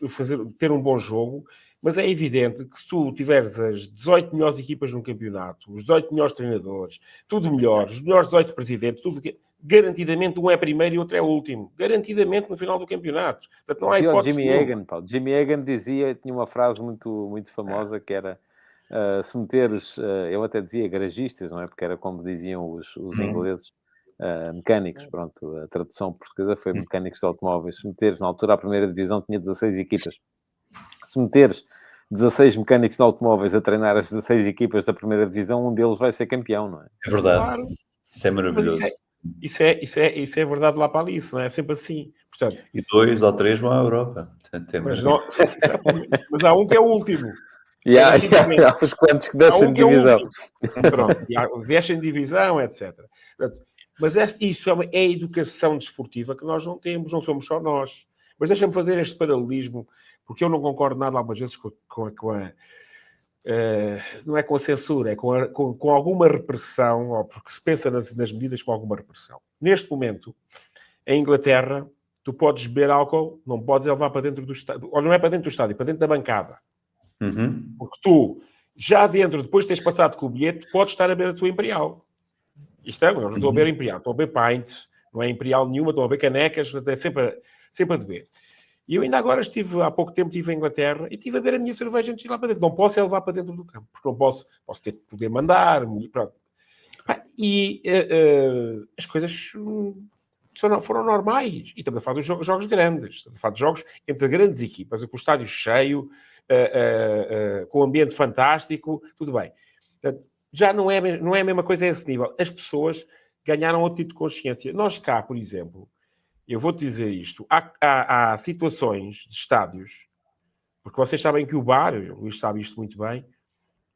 ter um bom jogo, mas é evidente que se tu tiveres as 18 melhores equipas num campeonato, os 18 melhores treinadores, tudo melhor, os melhores 18 presidentes, tudo que garantidamente um é primeiro e outro é último. Garantidamente no final do campeonato. Portanto, não há hipótese Jimmy Hagan, Paulo. Jimmy Hagan tinha uma frase muito famosa que era se meteres, eu até dizia garagistas, não é? Porque era como diziam os ingleses, mecânicos, pronto, a tradução portuguesa foi mecânicos de automóveis. Se meteres, na altura, a primeira divisão tinha 16 equipas. Se meteres 16 mecânicos de automóveis a treinar as 16 equipas da primeira divisão, um deles vai ser campeão, não é? É verdade. Claro. Isso é maravilhoso. Isso é verdade lá para ali, não é sempre assim. Portanto, e 2 ou 3 vão à Europa. Mas há um que é o último. E há uns quantos que descem de divisão. Pronto, descem de divisão, etc. Portanto, mas isso é a educação desportiva que nós não temos, não somos só nós. Mas deixa-me fazer este paralelismo, porque eu não concordo nada algumas vezes com a não é com a censura, é com alguma repressão, ou porque se pensa nas medidas com alguma repressão. Neste momento, em Inglaterra, tu podes beber álcool, não podes levar para dentro do estádio, ou não é para dentro do estádio, é para dentro da bancada. Uhum. Porque tu, já dentro, depois de teres passado com o bilhete, podes estar a beber a tua Imperial. Isto é, eu não estou a beber Imperial, estou a beber pints, não é Imperial nenhuma, estou a beber canecas, é sempre a beber. E eu ainda agora há pouco tempo estive em Inglaterra e estive a beber a minha cerveja antes de ir lá para dentro. Não posso levar para dentro do campo, porque não posso ter que poder mandar, pronto. E as coisas foram normais. E estamos a falar de jogos grandes, estamos a falar de jogos entre grandes equipas, com o estádio cheio, com um ambiente fantástico, tudo bem. Portanto, já não é a mesma coisa a esse nível. As pessoas ganharam outro tipo de consciência. Nós cá, por exemplo, eu vou-te dizer isto, há situações de estádios, porque vocês sabem que o bar, o Luís sabe isto muito bem,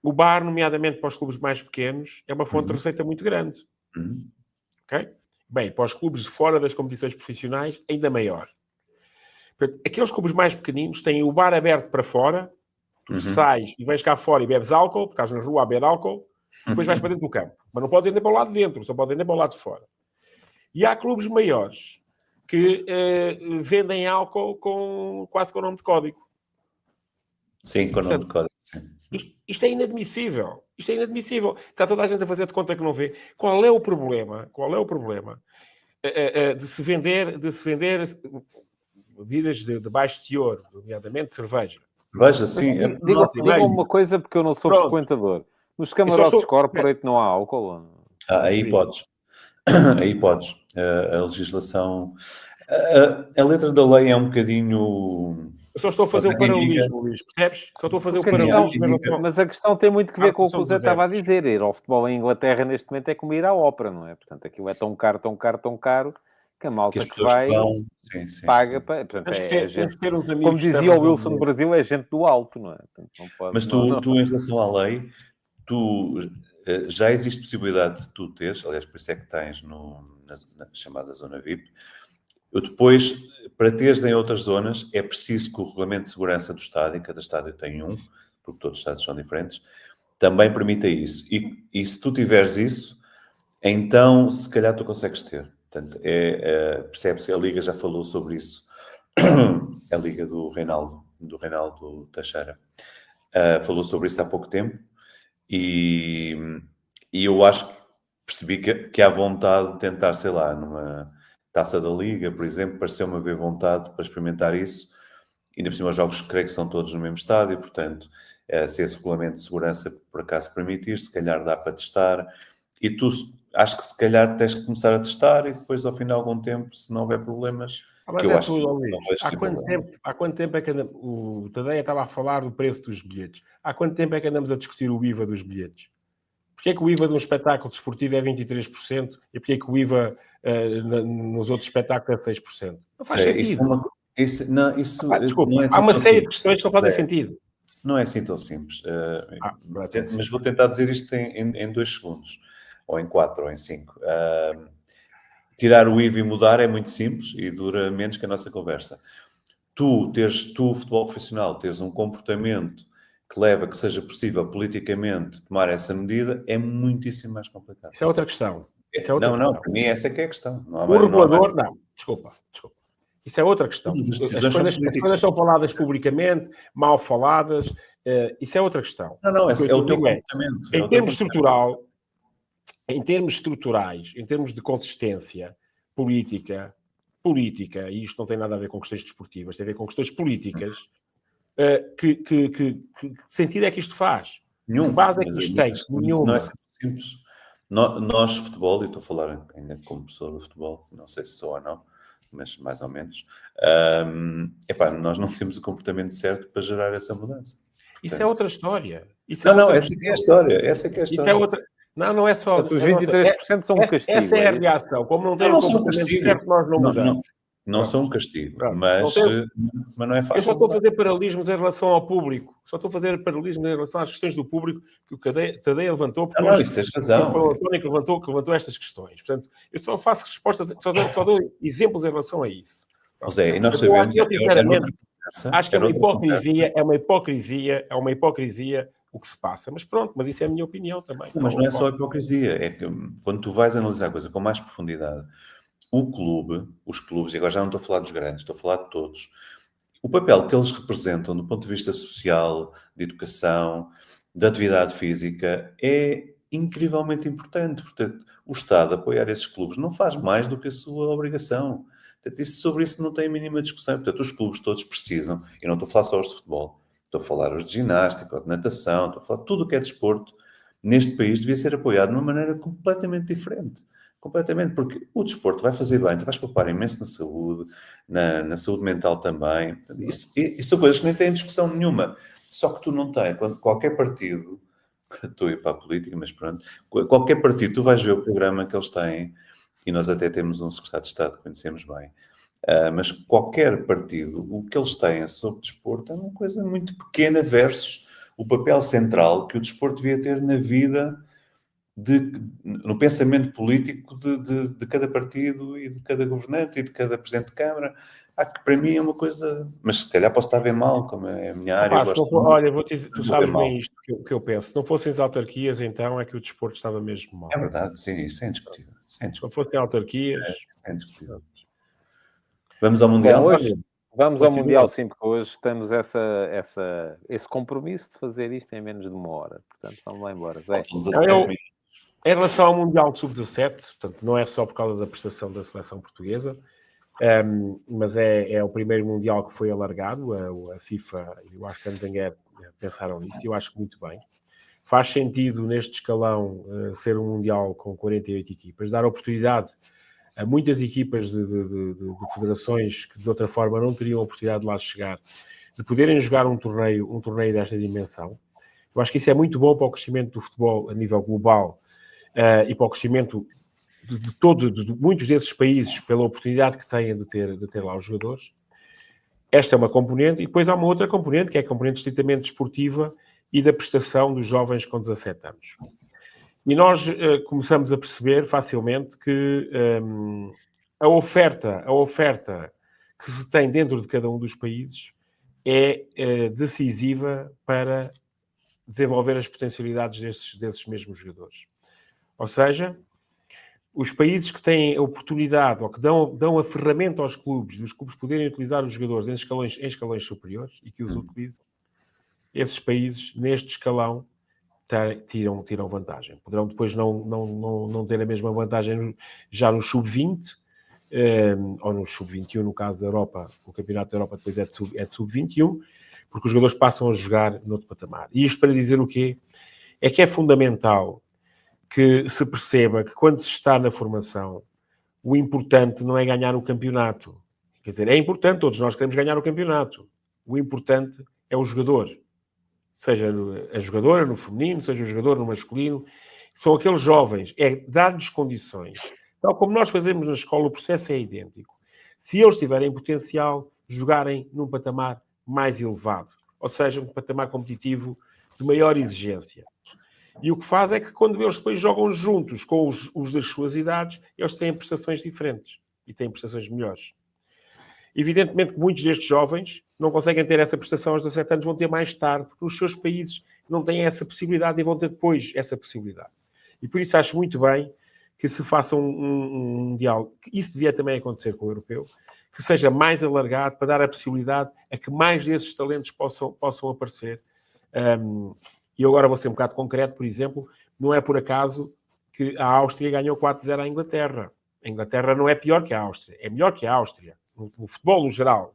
o bar, nomeadamente para os clubes mais pequenos, é uma fonte de receita muito grande. Ok? Bem, para os clubes fora das competições profissionais, ainda maior. Portanto, aqueles clubes mais pequeninos têm o bar aberto para fora, tu sais e vais cá fora e bebes álcool, porque estás na rua a beber álcool, depois vais para dentro do campo. Mas não podes vender para o lado de dentro, só podes vender para o lado de fora. E há clubes maiores que vendem álcool quase com o nome de código. Sim, com o nome de código, sim. Isto é inadmissível. Isto é inadmissível. Está toda a gente a fazer de conta que não vê. Qual é o problema de se vender bebidas de baixo teor, nomeadamente cerveja? Veja, sim. Diga uma coisa, porque eu não sou frequentador. Nos camarotes corporate não há álcool? Aí podes. Aí podes. A legislação... A letra da lei é um bocadinho... Eu só estou a fazer o paralelismo, Luís, percebes? Só estou a fazer o paralelismo. Mas a questão tem muito que ver com o que o Zé estava a dizer. Ir ao futebol em Inglaterra neste momento é como ir à ópera, não é? Portanto, aquilo é tão caro, que a malta que vai paga para... Portanto, gente, como dizia o Wilson no Brasil, é gente do alto, não é? Portanto, não pode, mas tu, em relação à lei, já existe possibilidade de tu teres, aliás, por isso é que tens na chamada zona VIP. Depois, para teres em outras zonas, é preciso que o regulamento de segurança do estádio, cada estádio tem um, porque todos os estádios são diferentes, também permita isso. E se tu tiveres isso, então, se calhar, tu consegues ter. Portanto, percebe-se que a Liga já falou sobre isso. A Liga do Reinaldo Teixeira. Falou sobre isso há pouco tempo. E eu acho que percebi que há vontade de tentar, sei lá, numa... Taça da Liga, por exemplo, pareceu-me haver vontade para experimentar isso. Ainda por cima, os jogos, creio que são todos no mesmo estádio, portanto, se esse regulamento de segurança por acaso permitir, se calhar dá para testar. E tu, acho que se calhar tens que começar a testar e depois, ao fim de algum tempo, se não houver problemas... Mas eu acho que há quanto tempo é que o Tadeia estava a falar do preço dos bilhetes? Há quanto tempo é que andamos a discutir o IVA dos bilhetes? Porquê é que o IVA de um espetáculo desportivo é 23% e porquê é que o IVA nos outros espetáculos é 6%? Não faz sentido. Desculpa, há uma série de questões que não fazem sentido. Não é assim tão simples. Mas vou tentar dizer isto em 2 segundos, ou em 4, ou em 5. tirar o IVA e mudar é muito simples e dura menos que a nossa conversa. Tu, futebol profissional, teres um comportamento que leva que seja possível politicamente tomar essa medida, é muitíssimo mais complicado. Isso é outra questão. Não, para mim essa é que é a questão. O regulador, não, desculpa. Isso é outra questão. As coisas são faladas publicamente, mal faladas, isso é outra questão. Não, é o teu comportamento. Em termos estruturais, em termos de consistência política, e isto não tem nada a ver com questões desportivas, tem a ver com questões políticas, que sentido é que isto faz? Nenhum. Que base é que isto tem? Nenhuma. Não é simples. Nós, futebol, e estou a falar ainda como pessoa de futebol, não sei se sou ou não, mas mais ou menos, nós não temos o comportamento certo para gerar essa mudança. Portanto, isso é outra história. Essa é a história. Isso é outra. Não é só... Os 23% são um castigo. Essa é a reação. Como não tem o comportamento certo, nós não mudamos. Não são um castigo, mas não é fácil. Eu só estou a fazer paralelismos em relação ao público. Só estou a fazer paralelismos em relação às questões do público que o Tadeia levantou. Isso tens razão. O António que levantou estas questões. Portanto, eu só faço respostas, só dou exemplos em relação a isso. José, e nós sabemos... Eu, sinceramente, acho que é uma hipocrisia o que se passa. Mas pronto, mas isso é a minha opinião também. Mas não é só hipocrisia. É que quando tu vais analisar a coisa com mais profundidade, os clubes, e agora já não estou a falar dos grandes, estou a falar de todos, o papel que eles representam do ponto de vista social, de educação, de atividade física, é incrivelmente importante. Portanto, o Estado apoiar esses clubes não faz mais do que a sua obrigação. Portanto, sobre isso não tem a mínima discussão. Portanto, os clubes todos precisam, e não estou a falar só os de futebol, estou a falar os de ginástica, de natação, estou a falar de tudo o que é desporto, neste país devia ser apoiado de uma maneira completamente diferente. Completamente, porque o desporto vai fazer bem, tu vais poupar imenso na saúde, na saúde mental também. Isso são coisas que nem têm discussão nenhuma. Só que tu não tens, quando qualquer partido, estou a ir para a política, mas pronto, qualquer partido, tu vais ver o programa que eles têm, e nós até temos um secretário de Estado que conhecemos bem, mas qualquer partido, o que eles têm sobre desporto é uma coisa muito pequena versus o papel central que o desporto devia ter na vida, no pensamento político de cada partido e de cada governante e de cada presidente de Câmara. Que para mim é uma coisa... Mas se calhar posso estar bem mal, como é a minha área. Olha, vou-te dizer, tu sabes bem isto que eu penso. Se não fossem as autarquias, então é que o desporto estava mesmo mal. É verdade, sim, isso é indiscutível. Se não fossem autarquias... É indiscutível. Vamos ao Mundial? Vamos ao Mundial, sim, porque hoje temos esse compromisso de fazer isto em menos de uma hora. Portanto, vamos lá embora. Zé. Em relação ao Mundial de Sub-17, portanto, não é só por causa da prestação da seleção portuguesa, mas é o primeiro Mundial que foi alargado. A FIFA e o Arsène Wenger pensaram nisso e eu acho que muito bem. Faz sentido, neste escalão, ser um Mundial com 48 equipas, dar oportunidade a muitas equipas de federações que, de outra forma, não teriam a oportunidade de lá chegar, de poderem jogar um torneio desta dimensão. Eu acho que isso é muito bom para o crescimento do futebol a nível global, e para o crescimento de muitos desses países, pela oportunidade que têm de ter lá os jogadores. Esta é uma componente, e depois há uma outra componente, que é a componente estritamente desportiva e da prestação dos jovens com 17 anos. E nós começamos a perceber facilmente que a oferta que se tem dentro de cada um dos países é decisiva para desenvolver as potencialidades desses mesmos jogadores. Ou seja, os países que têm a oportunidade ou que dão a ferramenta aos clubes, dos clubes poderem utilizar os jogadores em escalões superiores e que os utilizam, esses países, neste escalão, tiram vantagem. Poderão depois não ter a mesma vantagem já no sub-20 ou no sub-21, no caso da Europa. O Campeonato da Europa depois é de sub-21, porque os jogadores passam a jogar noutro patamar. E isto para dizer o quê? É que é fundamental que se perceba que quando se está na formação, o importante não é ganhar o campeonato. Quer dizer, é importante, todos nós queremos ganhar o campeonato. O importante é o jogador. Seja a jogadora no feminino, seja o jogador no masculino. São aqueles jovens. É dar-lhes condições. Tal como nós fazemos na escola, o processo é idêntico. Se eles tiverem potencial, jogarem num patamar mais elevado. Ou seja, um patamar competitivo de maior exigência. E o que faz é que quando eles depois jogam juntos com os das suas idades, eles têm prestações diferentes e têm prestações melhores. Evidentemente que muitos destes jovens não conseguem ter essa prestação aos 17 anos, vão ter mais tarde, porque os seus países não têm essa possibilidade e vão ter depois essa possibilidade. E por isso acho muito bem que se faça um Mundial, que isso devia também acontecer com o europeu, que seja mais alargado para dar a possibilidade a que mais desses talentos possam aparecer. E agora vou ser um bocado concreto, por exemplo, não é por acaso que a Áustria ganhou 4-0 à Inglaterra. A Inglaterra não é pior que a Áustria, é melhor que a Áustria, no futebol no geral,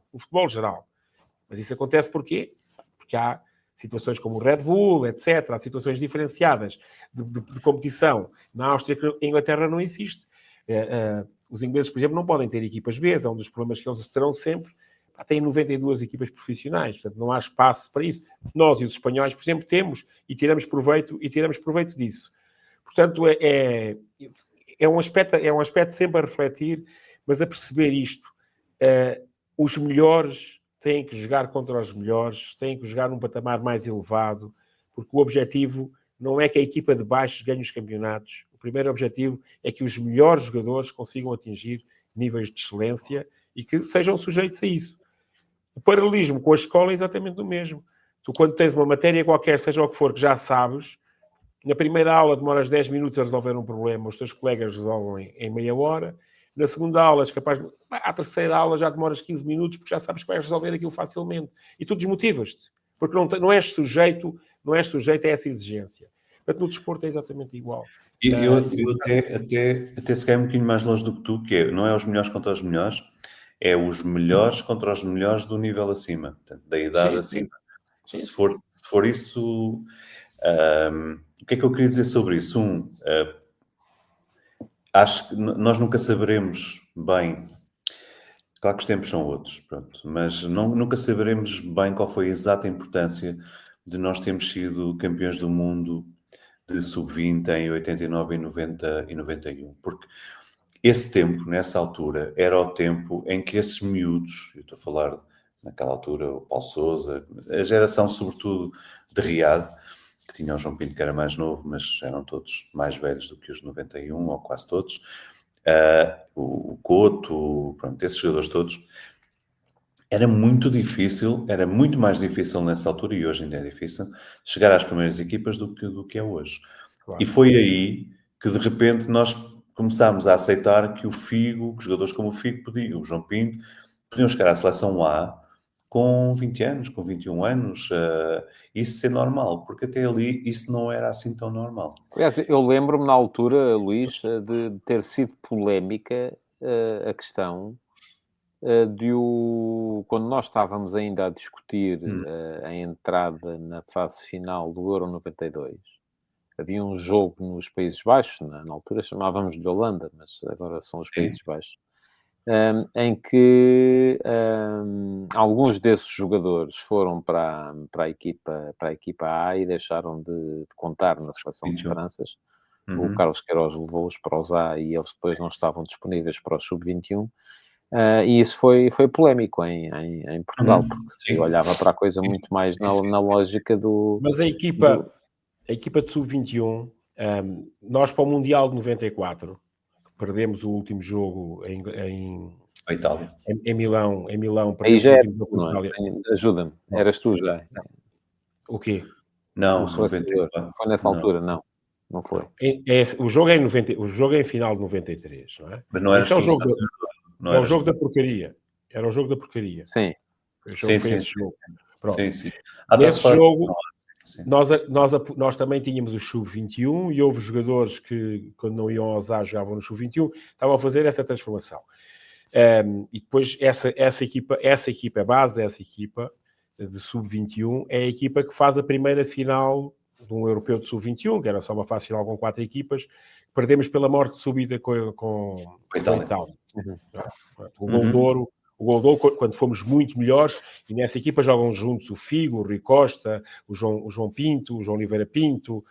Mas isso acontece porquê? Porque há situações como o Red Bull, etc. Há situações diferenciadas de competição. Na Áustria, que a Inglaterra não existe. Os ingleses, por exemplo, não podem ter equipas B, é um dos problemas que eles terão sempre. Têm 92 equipas profissionais, portanto não há espaço para isso. Nós e os espanhóis, por exemplo, temos e tiramos proveito disso. Portanto, é um aspecto sempre a refletir, mas a perceber isto. Os melhores têm que jogar contra os melhores, têm que jogar num patamar mais elevado, porque o objetivo não é que a equipa de baixo ganhe os campeonatos. O primeiro objetivo é que os melhores jogadores consigam atingir níveis de excelência e que sejam sujeitos a isso. O paralelismo com a escola é exatamente o mesmo. Tu, quando tens uma matéria qualquer, seja o que for, que já sabes, na primeira aula demoras 10 minutos a resolver um problema, os teus colegas resolvem em meia hora. Na segunda aula, és capaz de... À terceira aula já demoras 15 minutos porque já sabes que vais resolver aquilo facilmente. E tu desmotivas-te, porque não és sujeito a essa exigência. Portanto, no desporto é exatamente igual. Eu até se calhar um bocadinho mais longe do que tu, que não é os melhores contra os melhores, é os melhores contra os melhores do nível acima, portanto, da idade acima. Sim. Se for isso, o que é que eu queria dizer sobre isso? Acho que nós nunca saberemos bem, claro que os tempos são outros, pronto, mas nunca saberemos bem qual foi a exata importância de nós termos sido campeões do mundo de sub-20 em 89, 90 e 91, porque esse tempo, nessa altura, era o tempo em que esses miúdos, eu estou a falar naquela altura, o Paulo Sousa, a geração sobretudo de Riad, que tinha o João Pinto que era mais novo, mas eram todos mais velhos do que os 91, ou quase todos, o Couto, pronto, esses jogadores todos, era muito mais difícil nessa altura, e hoje ainda é difícil, chegar às primeiras equipas do que é hoje. Claro. E foi aí que, de repente, nós começámos a aceitar que que jogadores como o Figo o João Pinto, podiam chegar à seleção A com 20 anos, com 21 anos, isso ser normal, porque até ali isso não era assim tão normal. Aliás, eu lembro-me na altura, Luís, de ter sido polémica a questão quando nós estávamos ainda a discutir a entrada na fase final do Euro 92, havia um jogo nos Países Baixos, na altura chamávamos de Holanda, mas agora são os Países Baixos, em que alguns desses jogadores foram para a equipa A e deixaram de contar na seleção de esperanças. O Carlos Queiroz levou-os para os A e eles depois não estavam disponíveis para o sub-21. E isso foi polémico em Portugal, porque se olhava para a coisa muito mais na lógica do... Mas a equipa de sub-21, nós para o Mundial de 94, perdemos o último jogo em Itália. Em Milão. Aí já era, não é? Ajuda-me, eras tu já. O quê? Não, foi nessa altura, não foi. O jogo é em final de 93, não é? Mas não era o jogo da porcaria. Era o jogo da porcaria. Sim. Esse jogo. Sim. Nesse jogo, nós também tínhamos o sub-21 e houve jogadores que, quando não iam aos A, jogavam no sub-21, estavam a fazer essa transformação. E depois essa equipa base, essa equipa de sub-21, é a equipa que faz a primeira final de um europeu de sub-21, que era só uma fase final com 4 equipas, perdemos pela morte súbita com a Itália. O Gol de Ouro, quando fomos muito melhores, e nessa equipa jogam juntos o Figo, o Rui Costa, o João Pinto, o João Oliveira Pinto,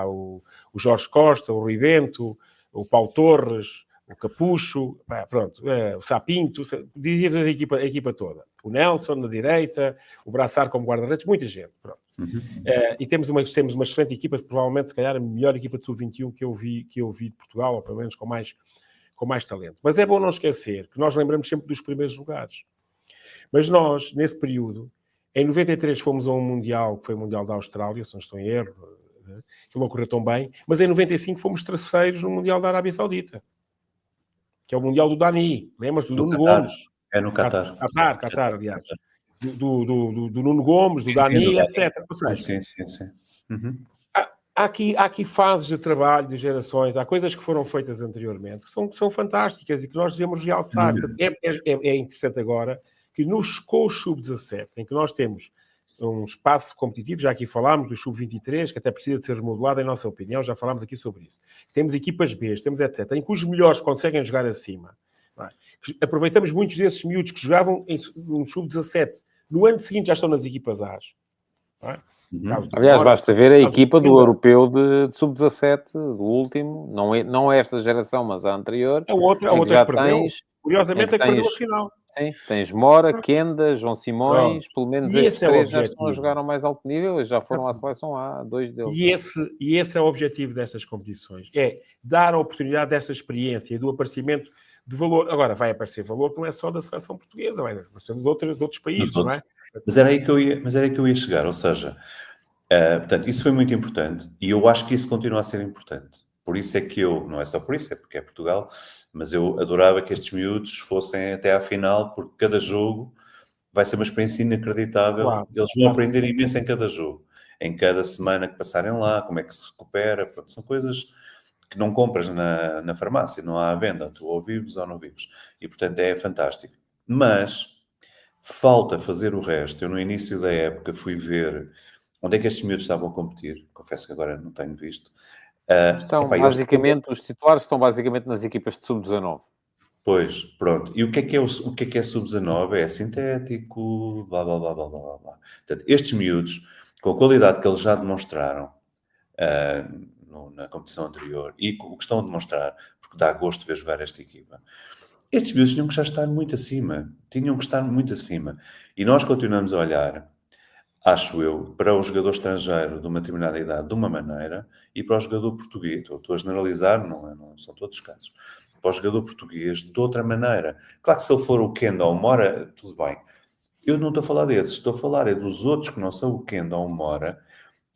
o Jorge Costa, o Rui Bento, o Paulo Torres, o Capucho, o Sapinto, dizias a equipa toda. O Nelson na direita, o Braçar como guarda-redes, muita gente. Pronto. E temos uma excelente equipa, provavelmente, se calhar, a melhor equipa de sub-21 que eu vi de Portugal, ou pelo menos com mais talento. Mas é bom não esquecer que nós lembramos sempre dos primeiros lugares. Mas nós, nesse período, em 93 fomos a um Mundial, que foi o Mundial da Austrália, se não estou em erro, que não correu tão bem, mas em 95 fomos terceiros no Mundial da Arábia Saudita, que é o Mundial do Dani, lembras? Do Nuno Gomes. É no Qatar. Qatar, aliás. Do Nuno Gomes, do Dani, etc. Ou seja, sim. Há aqui fases de trabalho, de gerações, há coisas que foram feitas anteriormente que são fantásticas e que nós devemos realçar. É interessante agora que com o Sub-17, em que nós temos um espaço competitivo, já aqui falámos do Sub-23, que até precisa de ser remodelado, em nossa opinião, já falámos aqui sobre isso. Temos equipas B, temos etc., em que os melhores conseguem jogar acima. Aproveitamos muitos desses miúdos que jogavam no Sub-17. No ano seguinte já estão nas equipas A. Aliás, basta ver a equipa do europeu de Sub-17, do último, não é esta geração, mas a anterior. A outra já que perdeu. Curiosamente é que perdeu a final. Sim, tens Mora, Kenda, João Simões, pelo menos estes três já estão a jogar ao mais alto nível e já foram à seleção A, 2 deles. E esse é o objetivo destas competições, é dar a oportunidade desta experiência e do aparecimento de valor. Agora, vai aparecer valor que não é só da seleção portuguesa, vai aparecer de outros países, não é? Mas era aí que eu ia chegar, ou seja, portanto, isso foi muito importante e eu acho que isso continua a ser importante. Por isso é que não é só por isso, é porque é Portugal, mas eu adorava que estes miúdos fossem até à final, porque cada jogo vai ser uma experiência inacreditável. Claro, eles vão aprender imenso em cada jogo, em cada semana que passarem lá, como é que se recupera. Pronto, são coisas que não compras na farmácia, não há à venda, tu ou vives ou não vives. E, portanto, é fantástico. Mas falta fazer o resto. Eu, no início da época, fui ver onde é que estes miúdos estavam a competir. Confesso que agora não tenho visto. Os titulares estão basicamente nas equipas de sub-19. Pois, pronto. E o que é sub-19? É sintético, blá, blá, blá, blá, blá, blá. Portanto, estes miúdos, com a qualidade que eles já demonstraram na competição anterior e o que estão a demonstrar, porque dá gosto de ver jogar esta equipa, estes miúdos tinham que já estar muito acima. E nós continuamos a olhar, acho eu, para o jogador estrangeiro de uma determinada idade de uma maneira e para o jogador português, estou a generalizar, não são todos os casos, para o jogador português de outra maneira. Claro que se ele for o Kenda ou o Mora, tudo bem. Eu não estou a falar desses, estou a falar dos outros que não são o Kenda ou o Mora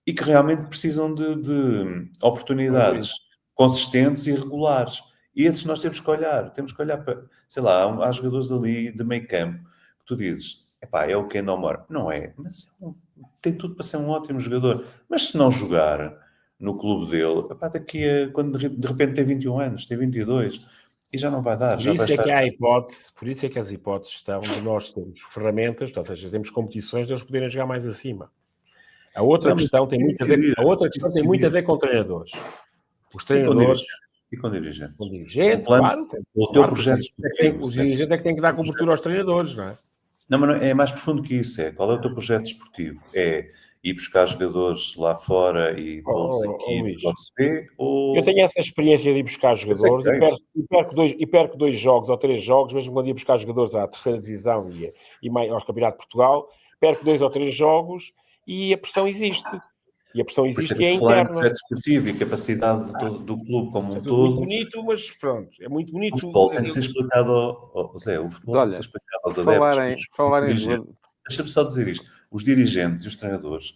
e que realmente precisam de oportunidades consistentes e regulares. E esses nós temos que olhar para, sei lá, há jogadores ali de meio campo que tu dizes, é o Kenda ou o Mora. Não é, mas tem tudo para ser um ótimo jogador. Mas se não jogar no clube dele, quando de repente tem 21 anos, tem 22, e já não vai dar. Por isso é que as hipóteses estão de nós termos ferramentas, ou seja, temos competições de eles poderem jogar mais acima. A outra questão tem muito a ver com treinadores. Os treinadores... E com dirigentes. Com dirigentes, claro. O teu projeto esportivo. Os dirigentes é que têm que dar cobertura aos treinadores, não é? Não, mas é mais profundo que isso. Qual é o teu projeto desportivo? É ir buscar jogadores lá fora e pô-los aqui para se vê? Eu tenho essa experiência de ir buscar jogadores e perco 2 jogos ou 3 jogos, mesmo quando ia buscar jogadores à terceira divisão e ao Campeonato de Portugal, perco 2 ou 3 jogos e a pressão existe. E a pressão existe e é interna. Projeto desportivo e capacidade do clube como um todo. Muito bonito, mas pronto, é muito bonito. O futebol tem que ser explicado Zé, o futebol tem que ser explicado aos adeptos. Deixa-me só dizer isto. Os dirigentes e os treinadores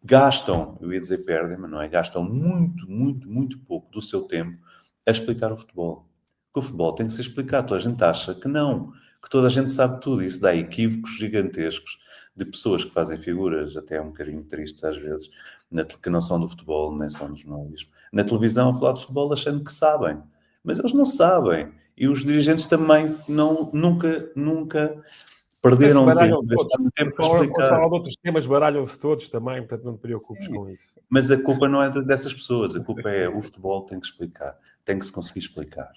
gastam, eu ia dizer perdem, mas não é, gastam muito, muito, muito pouco do seu tempo a explicar o futebol. Porque o futebol tem que ser explicado. Toda a gente acha que não, que toda a gente sabe tudo. Isso dá equívocos gigantescos de pessoas que fazem figuras até um bocadinho tristes às vezes, que não são do futebol, nem são do jornalismo. Na televisão, a falar de futebol achando que sabem. Mas eles não sabem. E os dirigentes também nunca perderam tempo para explicar. Outros temas baralham-se todos também, portanto não te preocupes com isso. Mas a culpa não é dessas pessoas. A culpa é o futebol tem que explicar. Tem que se conseguir explicar.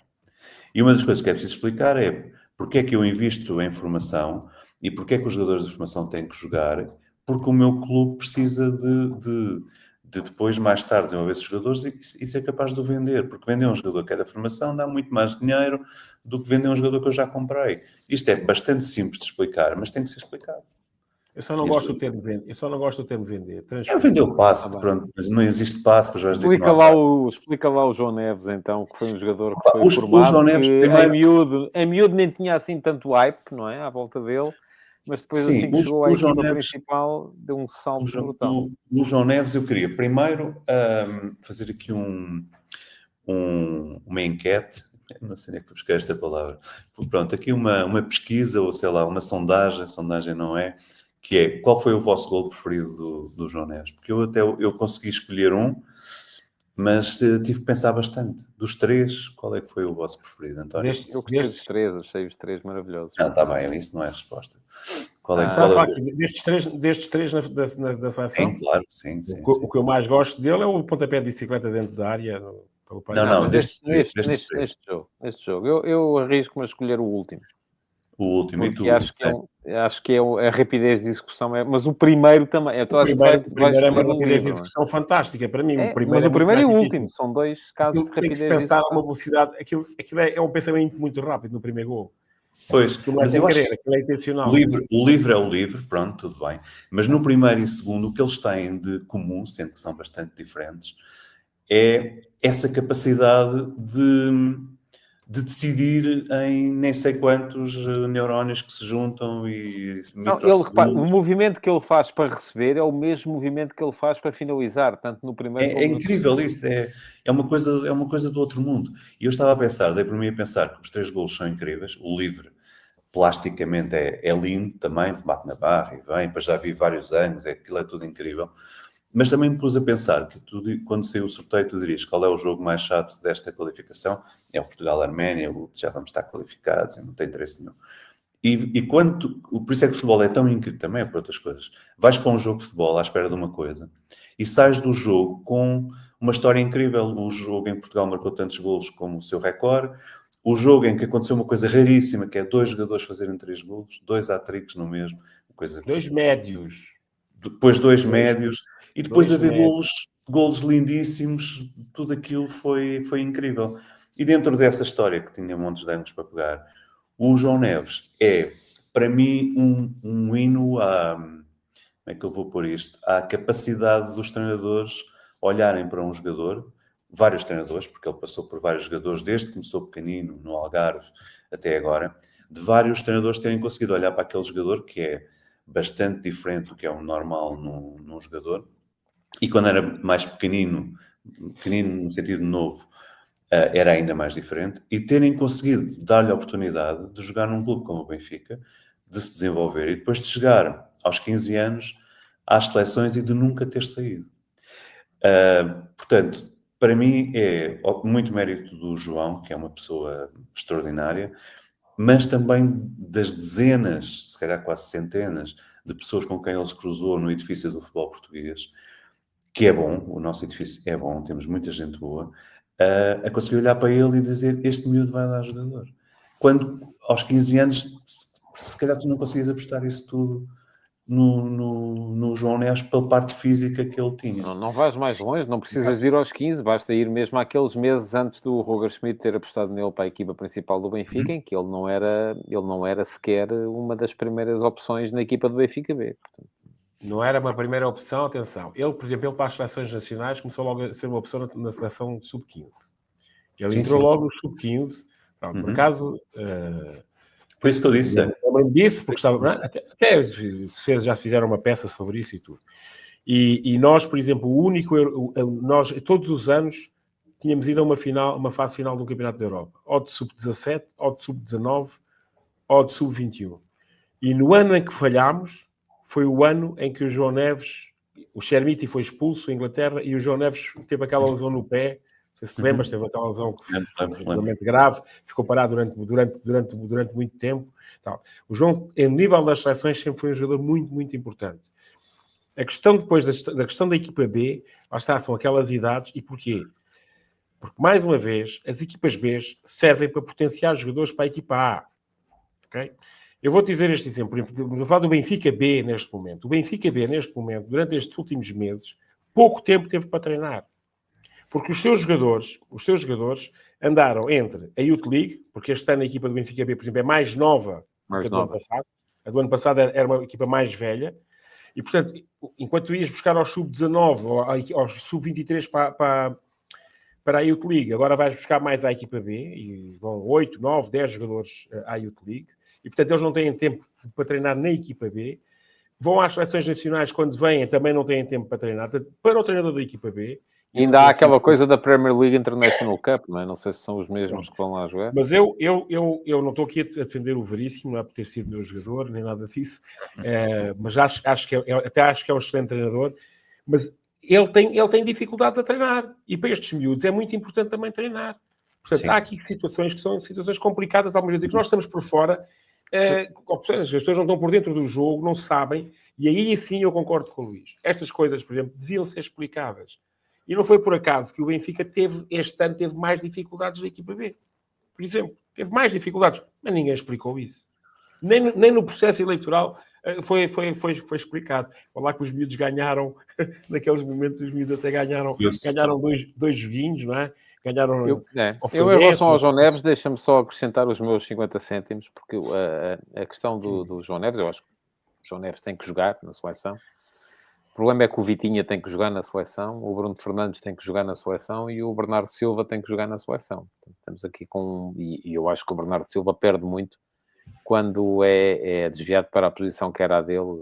E uma das coisas que é preciso explicar é porque é que eu invisto em formação e porque é que os jogadores de formação têm que jogar, porque o meu clube precisa de depois, mais tarde, desenvolver esses jogadores e ser capaz de o vender, porque vender um jogador que é da formação dá muito mais dinheiro do que vender um jogador que eu já comprei. Isto é bastante simples de explicar, mas tem que ser explicado. Eu só não gosto do termo vender. Eu só não gosto do termo vender. Vendeu o passe, pronto, mas não existe passe, para já dizer que não há passe. Explica lá o João Neves, então, que foi um jogador que foi O formado, João Neves, que primeiro... em miúdo nem tinha assim tanto hype, não é? À volta dele, mas depois Sim, assim que chegou à equipa Neves, principal, deu um salto brutal. O João Neves, eu queria primeiro fazer aqui uma enquete, não sei nem que buscar esta palavra. Pronto, aqui uma pesquisa, ou sei lá, uma sondagem não é, que é, qual foi o vosso gol preferido do João Neves? Porque eu consegui escolher um, mas tive que pensar bastante. Dos 3, qual é que foi o vosso preferido, António? Eu gostei dos 3, achei os 3 maravilhosos. Não, está bem, isso não é a resposta. Qual é destes três da seleção? Sim, claro, sim. O que eu mais gosto dele é o pontapé de bicicleta dentro da área. Não, neste jogo. Eu arrisco-me a escolher o último. O último, e tu? Acho que a rapidez de execução mas o primeiro também. O primeiro é uma rapidez de execução fantástica para mim. Mas o primeiro e o último são 2 casos de rapidez de execução. Tem que se pensar uma velocidade. Aquilo é um pensamento muito rápido no primeiro gol. Pois, mas eu acho que aquilo é intencional. O livre é o livre, pronto, tudo bem. Mas no primeiro e segundo, o que eles têm de comum, sendo que são bastante diferentes, é essa capacidade de decidir em nem sei quantos neurónios que se juntam e o movimento que ele faz para receber é o mesmo movimento que ele faz para finalizar, tanto no primeiro é incrível isso, é uma coisa do outro mundo. E eu estava a pensar, dei por mim a pensar que os 3 golos são incríveis, o livre plasticamente é lindo também, bate na barra e vem, depois já vi vários anos, aquilo é tudo incrível. Mas também me pus a pensar que quando saiu o sorteio, tu dirias qual é o jogo mais chato desta qualificação? É o Portugal-Arménia, já vamos estar qualificados, não tem interesse nenhum. E por isso é que o futebol é tão incrível, também é por outras coisas. Vais para um jogo de futebol à espera de uma coisa e sais do jogo com uma história incrível. O jogo em Portugal marcou tantos golos como o seu recorde. O jogo em que aconteceu uma coisa raríssima, que é 2 jogadores fazerem 3 golos, 2 hat-tricks no mesmo. 2 médios. Depois 2 médios. E depois haver golos lindíssimos. Tudo aquilo foi incrível. E dentro dessa história, que tinha montes de ângulos para pegar, o João Neves é, para mim, um hino a... Como é que eu vou pôr isto? À capacidade dos treinadores olharem para um jogador, vários treinadores, porque ele passou por vários jogadores, desde que começou pequenino, no Algarve, até agora, de vários treinadores terem conseguido olhar para aquele jogador, que é bastante diferente do que é o normal num jogador, e quando era mais pequenino no sentido novo, era ainda mais diferente, e terem conseguido dar-lhe a oportunidade de jogar num clube como o Benfica, de se desenvolver, e depois de chegar aos 15 anos às seleções e de nunca ter saído. Portanto, para mim é muito mérito do João, que é uma pessoa extraordinária, mas também das dezenas, se calhar quase centenas, de pessoas com quem ele se cruzou no edifício do futebol português, que é bom, o nosso edifício é bom, temos muita gente boa, a conseguir olhar para ele e dizer, este miúdo vai dar jogador. Quando, aos 15 anos, se calhar tu não conseguias apostar isso tudo no João Neves pela parte física que ele tinha. Não vais mais longe, não precisas ir aos 15, basta ir mesmo àqueles meses antes do Roger Schmidt ter apostado nele para a equipa principal do Benfica, em que ele não era sequer uma das primeiras opções na equipa do Benfica B. Portanto. Não era uma primeira opção, atenção. Ele, por exemplo, para as seleções nacionais, começou logo a ser uma opção na seleção sub-15. Ele entrou logo no sub-15. Por acaso... Foi isso que eu disse. Eu disse, porque estava... Até já fizeram uma peça sobre isso e tudo. E nós, por exemplo, nós, todos os anos, tínhamos ido a uma fase final do Campeonato da Europa. Ou de sub-17, ou de sub-19, ou de sub-21. E no ano em que falhámos, foi o ano em que o João Neves, o Chermiti foi expulso em Inglaterra e o João Neves teve aquela lesão no pé. Não sei se te lembras, teve aquela lesão que foi realmente grave, ficou parado durante muito tempo. Tal. O João, em nível das seleções, sempre foi um jogador muito, muito importante. A questão depois da questão da equipa B, lá está, são aquelas idades. E porquê? Porque, mais uma vez, as equipas B servem para potenciar jogadores para a equipa A. Ok? Eu vou-te dizer este exemplo. Por exemplo, vou falar do Benfica B neste momento. O Benfica B, neste momento, durante estes últimos meses, pouco tempo teve para treinar. Porque os seus jogadores andaram entre a Youth League, porque este ano a equipa do Benfica B, por exemplo, é mais nova do que a do ano passado. A do ano passado era uma equipa mais velha. E, portanto, enquanto ias buscar aos sub-19 ou aos sub-23 para a Youth League, agora vais buscar mais à equipa B, e vão 8, 9, 10 jogadores à Youth League, e, portanto, eles não têm tempo para treinar na equipa B. Vão às seleções nacionais, quando vêm, também não têm tempo para treinar. Portanto, para o treinador da equipa B... E ainda há aquela coisa da Premier League International Cup, não é? Não sei se são os mesmos que vão lá jogar. Mas eu não estou aqui a defender o Veríssimo, não é por ter sido meu jogador, nem nada disso, mas acho que é um excelente treinador, mas ele tem dificuldades a treinar, e para estes miúdos é muito importante também treinar. Portanto, sim, há aqui situações que são situações complicadas, algumas vezes que nós estamos por fora, as pessoas não estão por dentro do jogo, não sabem, e aí sim eu concordo com o Luís. Estas coisas, por exemplo, deviam ser explicadas. E não foi por acaso que o Benfica este ano teve mais dificuldades da equipa B. Por exemplo, teve mais dificuldades, mas ninguém explicou isso. Nem no processo eleitoral foi explicado. Vou lá que os miúdos ganharam, naqueles momentos os miúdos até ganharam dois joguinhos, não é? Ganharam... Eu em relação ao João Neves, deixa-me só acrescentar os meus 50 cêntimos, porque a questão do João Neves, eu acho que o João Neves tem que jogar na seleção. O problema é que o Vitinha tem que jogar na seleção, o Bruno Fernandes tem que jogar na seleção e o Bernardo Silva tem que jogar na seleção. Portanto, estamos aqui com... E eu acho que o Bernardo Silva perde muito quando é desviado para a posição que era a dele,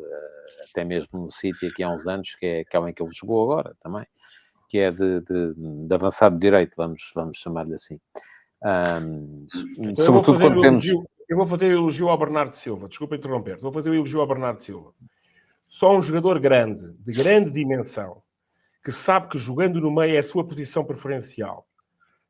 até mesmo no City aqui há uns anos, que é aquela em que ele jogou agora também, que é de avançado direito, vamos chamar-lhe assim. Sobretudo quando temos... Eu vou fazer o elogio ao Bernardo Silva, desculpa interromper, vou fazer o elogio ao Bernardo Silva. Só um jogador grande, de grande dimensão, que sabe que jogando no meio é a sua posição preferencial,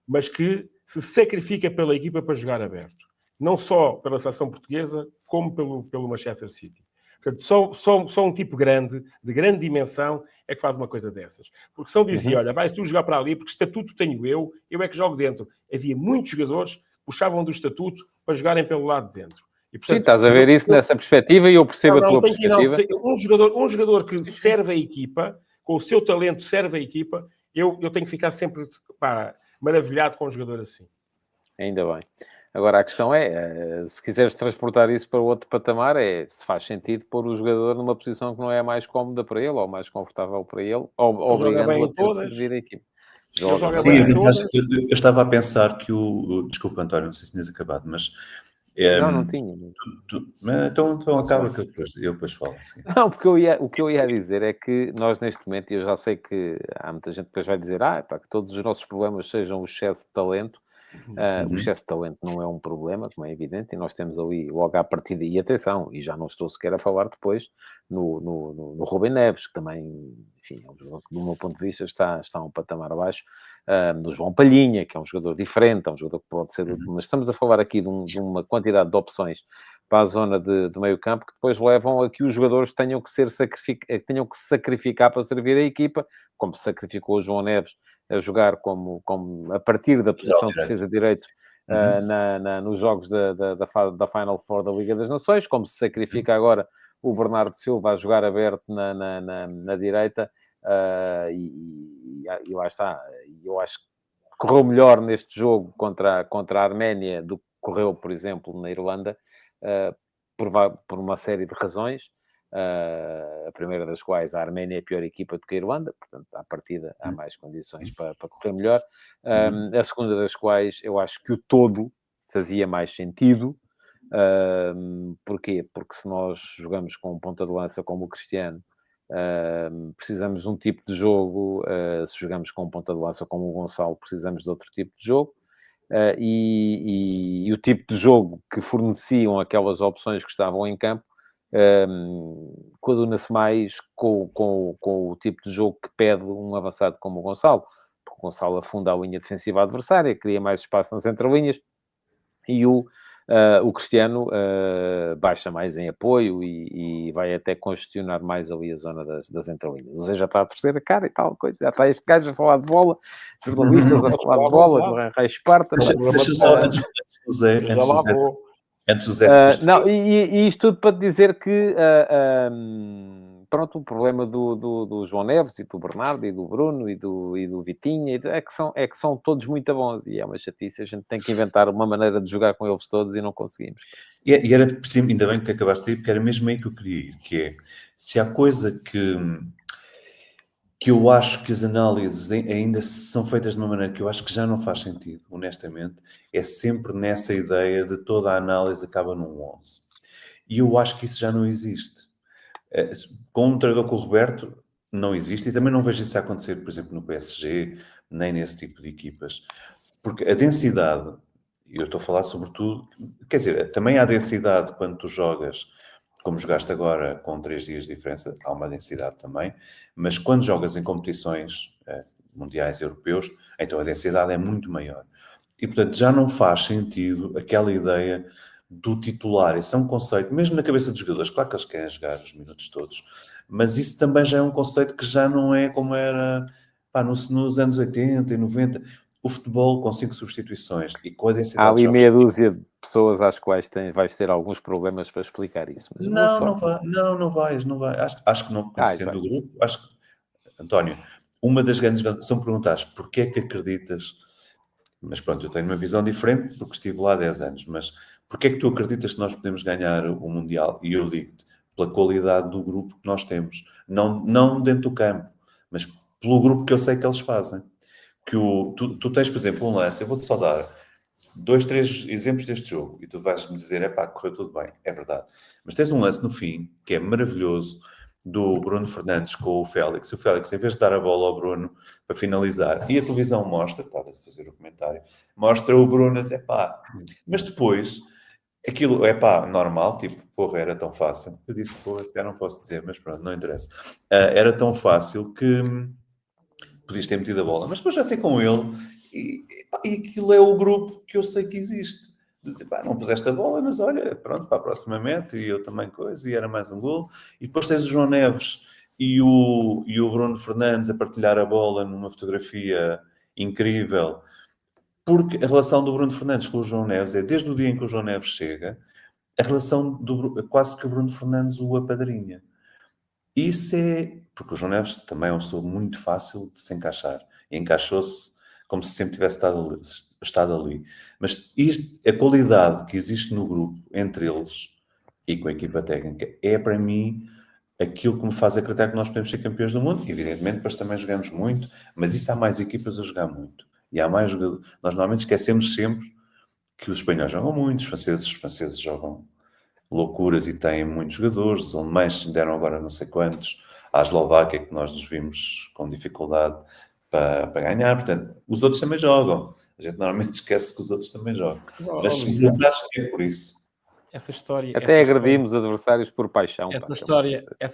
mas que se sacrifica pela equipa para jogar aberto. Não só pela seleção portuguesa, como pelo Manchester City. Portanto, só um tipo grande, de grande dimensão, é que faz uma coisa dessas. Porque se eu dizia, olha, vais tu jogar para ali, porque estatuto tenho eu é que jogo dentro. Havia muitos jogadores que puxavam do estatuto para jogarem pelo lado de dentro. E, portanto, sim, estás a ver isso nessa perspectiva e eu percebo a tua perspectiva. Um jogador que serve a equipa, com o seu talento serve a equipa, eu tenho que ficar sempre maravilhado com um jogador assim. Ainda bem. Agora a questão é, se quiseres transportar isso para outro patamar, se faz sentido pôr o jogador numa posição que não é a mais cómoda para ele, ou mais confortável para ele, ou obrigando-o a ter de servir a equipa. Sim, eu estava a pensar que desculpa, António, não sei se tinhas acabado, mas... não tinha. Então acaba que eu depois falo. Assim. Não, porque o que eu ia dizer é que nós neste momento, e eu já sei que há muita gente que depois vai dizer que todos os nossos problemas sejam o excesso de talento. O excesso de talento não é um problema, como é evidente, e nós temos ali logo à partida, e atenção, e já não estou sequer a falar depois no Rubem Neves, que também, enfim, é um jogador que, do meu ponto de vista, está um patamar abaixo, no João Palhinha, que é um jogador diferente, é um jogador que pode ser, mas estamos a falar aqui de uma quantidade de opções para a zona de meio campo que depois levam a que os jogadores tenham que se sacrificar para servir a equipa, como se sacrificou o João Neves a jogar como a partir da posição de defesa direito nos jogos da Final Four da Liga das Nações, como se sacrifica agora o Bernardo Silva a jogar aberto na direita, e lá está. Eu acho que correu melhor neste jogo contra a Arménia do que correu, por exemplo, na Irlanda, por uma série de razões. A primeira das quais a Arménia é a pior equipa do que a Irlanda, portanto, à partida há mais condições para correr melhor. A segunda das quais eu acho que o todo fazia mais sentido. Porquê? Porque se nós jogamos com um ponta de lança como o Cristiano, precisamos de um tipo de jogo. Se jogamos com um ponta de lança como o Gonçalo, precisamos de outro tipo de jogo. E o tipo de jogo que forneciam aquelas opções que estavam em campo coaduna-se mais com o tipo de jogo que pede um avançado como o Gonçalo, porque o Gonçalo afunda a linha defensiva adversária, cria mais espaço nas entrelinhas, e o Cristiano baixa mais em apoio e vai até congestionar mais ali a zona das entrelinhas. O Zé já está a torcer a cara e tal coisa, já está este gajo a falar de bola, jornalistas a falar de bola, do Rei Esparta. Deixa só antes do Zé. Antes do Zé não, e isto tudo para te dizer que pronto, o problema do João Neves e do Bernardo e do Bruno e do Vitinha é que são todos muito bons e é uma chatice. A gente tem que inventar uma maneira de jogar com eles todos e não conseguimos. E era, ainda bem que acabaste de ir, porque era mesmo aí que eu queria ir, que é, se há coisa que eu acho que as análises ainda são feitas de uma maneira que eu acho que já não faz sentido, honestamente, é sempre nessa ideia de toda a análise acaba num 11. E eu acho que isso já não existe. Com um treinador com o Roberto, não existe, e também não vejo isso acontecer, por exemplo, no PSG, nem nesse tipo de equipas. Porque a densidade, e eu estou a falar sobretudo, quer dizer, também há densidade quando tu jogas, como jogaste agora com 3 dias de diferença, há uma densidade também, mas quando jogas em competições mundiais europeus, então a densidade é muito maior. E, portanto, já não faz sentido aquela ideia do titular. Isso é um conceito, mesmo na cabeça dos jogadores, claro que eles querem jogar os minutos todos, mas isso também já é um conceito que já não é como era nos anos 80 e 90. O futebol com 5 substituições e com a densidade há ali de jogos... meia dúzia de pessoas às quais vais ter alguns problemas para explicar isso. Mas não vais. Acho que não conhecendo o grupo, acho que, António, uma das grandes vantagens, são perguntaste porquê é que acreditas, mas pronto, eu tenho uma visão diferente porque estive lá há 10 anos, mas porquê é que tu acreditas que nós podemos ganhar o Mundial? E eu digo-te, pela qualidade do grupo que nós temos, não dentro do campo, mas pelo grupo que eu sei que eles fazem. Tu tens, por exemplo, um lance, eu vou-te só dar 2, 3 exemplos deste jogo, e tu vais-me dizer, correu tudo bem, é verdade. Mas tens um lance no fim, que é maravilhoso, do Bruno Fernandes com o Félix. O Félix, em vez de dar a bola ao Bruno para finalizar, e a televisão mostra, estavas a fazer o comentário, mostra o Bruno a dizer, mas depois, aquilo normal, tipo, porra, era tão fácil. Eu disse, porra, se calhar não posso dizer, mas pronto, não interessa. Era tão fácil que podias ter metido a bola, mas depois já ter com ele, e aquilo é o grupo que eu sei que existe. Dizer, não puseste a bola, mas olha, pronto, para a próxima meta, e eu também coisa, e era mais um gol. E depois tens o João Neves e o Bruno Fernandes a partilhar a bola numa fotografia incrível, porque a relação do Bruno Fernandes com o João Neves é, desde o dia em que o João Neves chega, a relação quase que o Bruno Fernandes o apadrinha. Isso é... Porque o João Neves também é uma pessoa muito fácil de se encaixar. E encaixou-se como se sempre tivesse estado ali. Mas a qualidade que existe no grupo, entre eles e com a equipa técnica, é para mim aquilo que me faz acreditar que nós podemos ser campeões do mundo. Evidentemente, depois também jogamos muito, mas isso há mais equipas a jogar muito. E há mais jogadores. Nós normalmente esquecemos sempre que os espanhóis jogam muito, os franceses jogam loucuras e têm muitos jogadores, os alemães deram agora não sei quantos, à Eslováquia, que nós nos vimos com dificuldade para ganhar, portanto, os outros também jogam. A gente normalmente esquece que os outros também jogam. Mas se me acho que é por isso. Essa história... Até agredimos adversários por paixão. Essa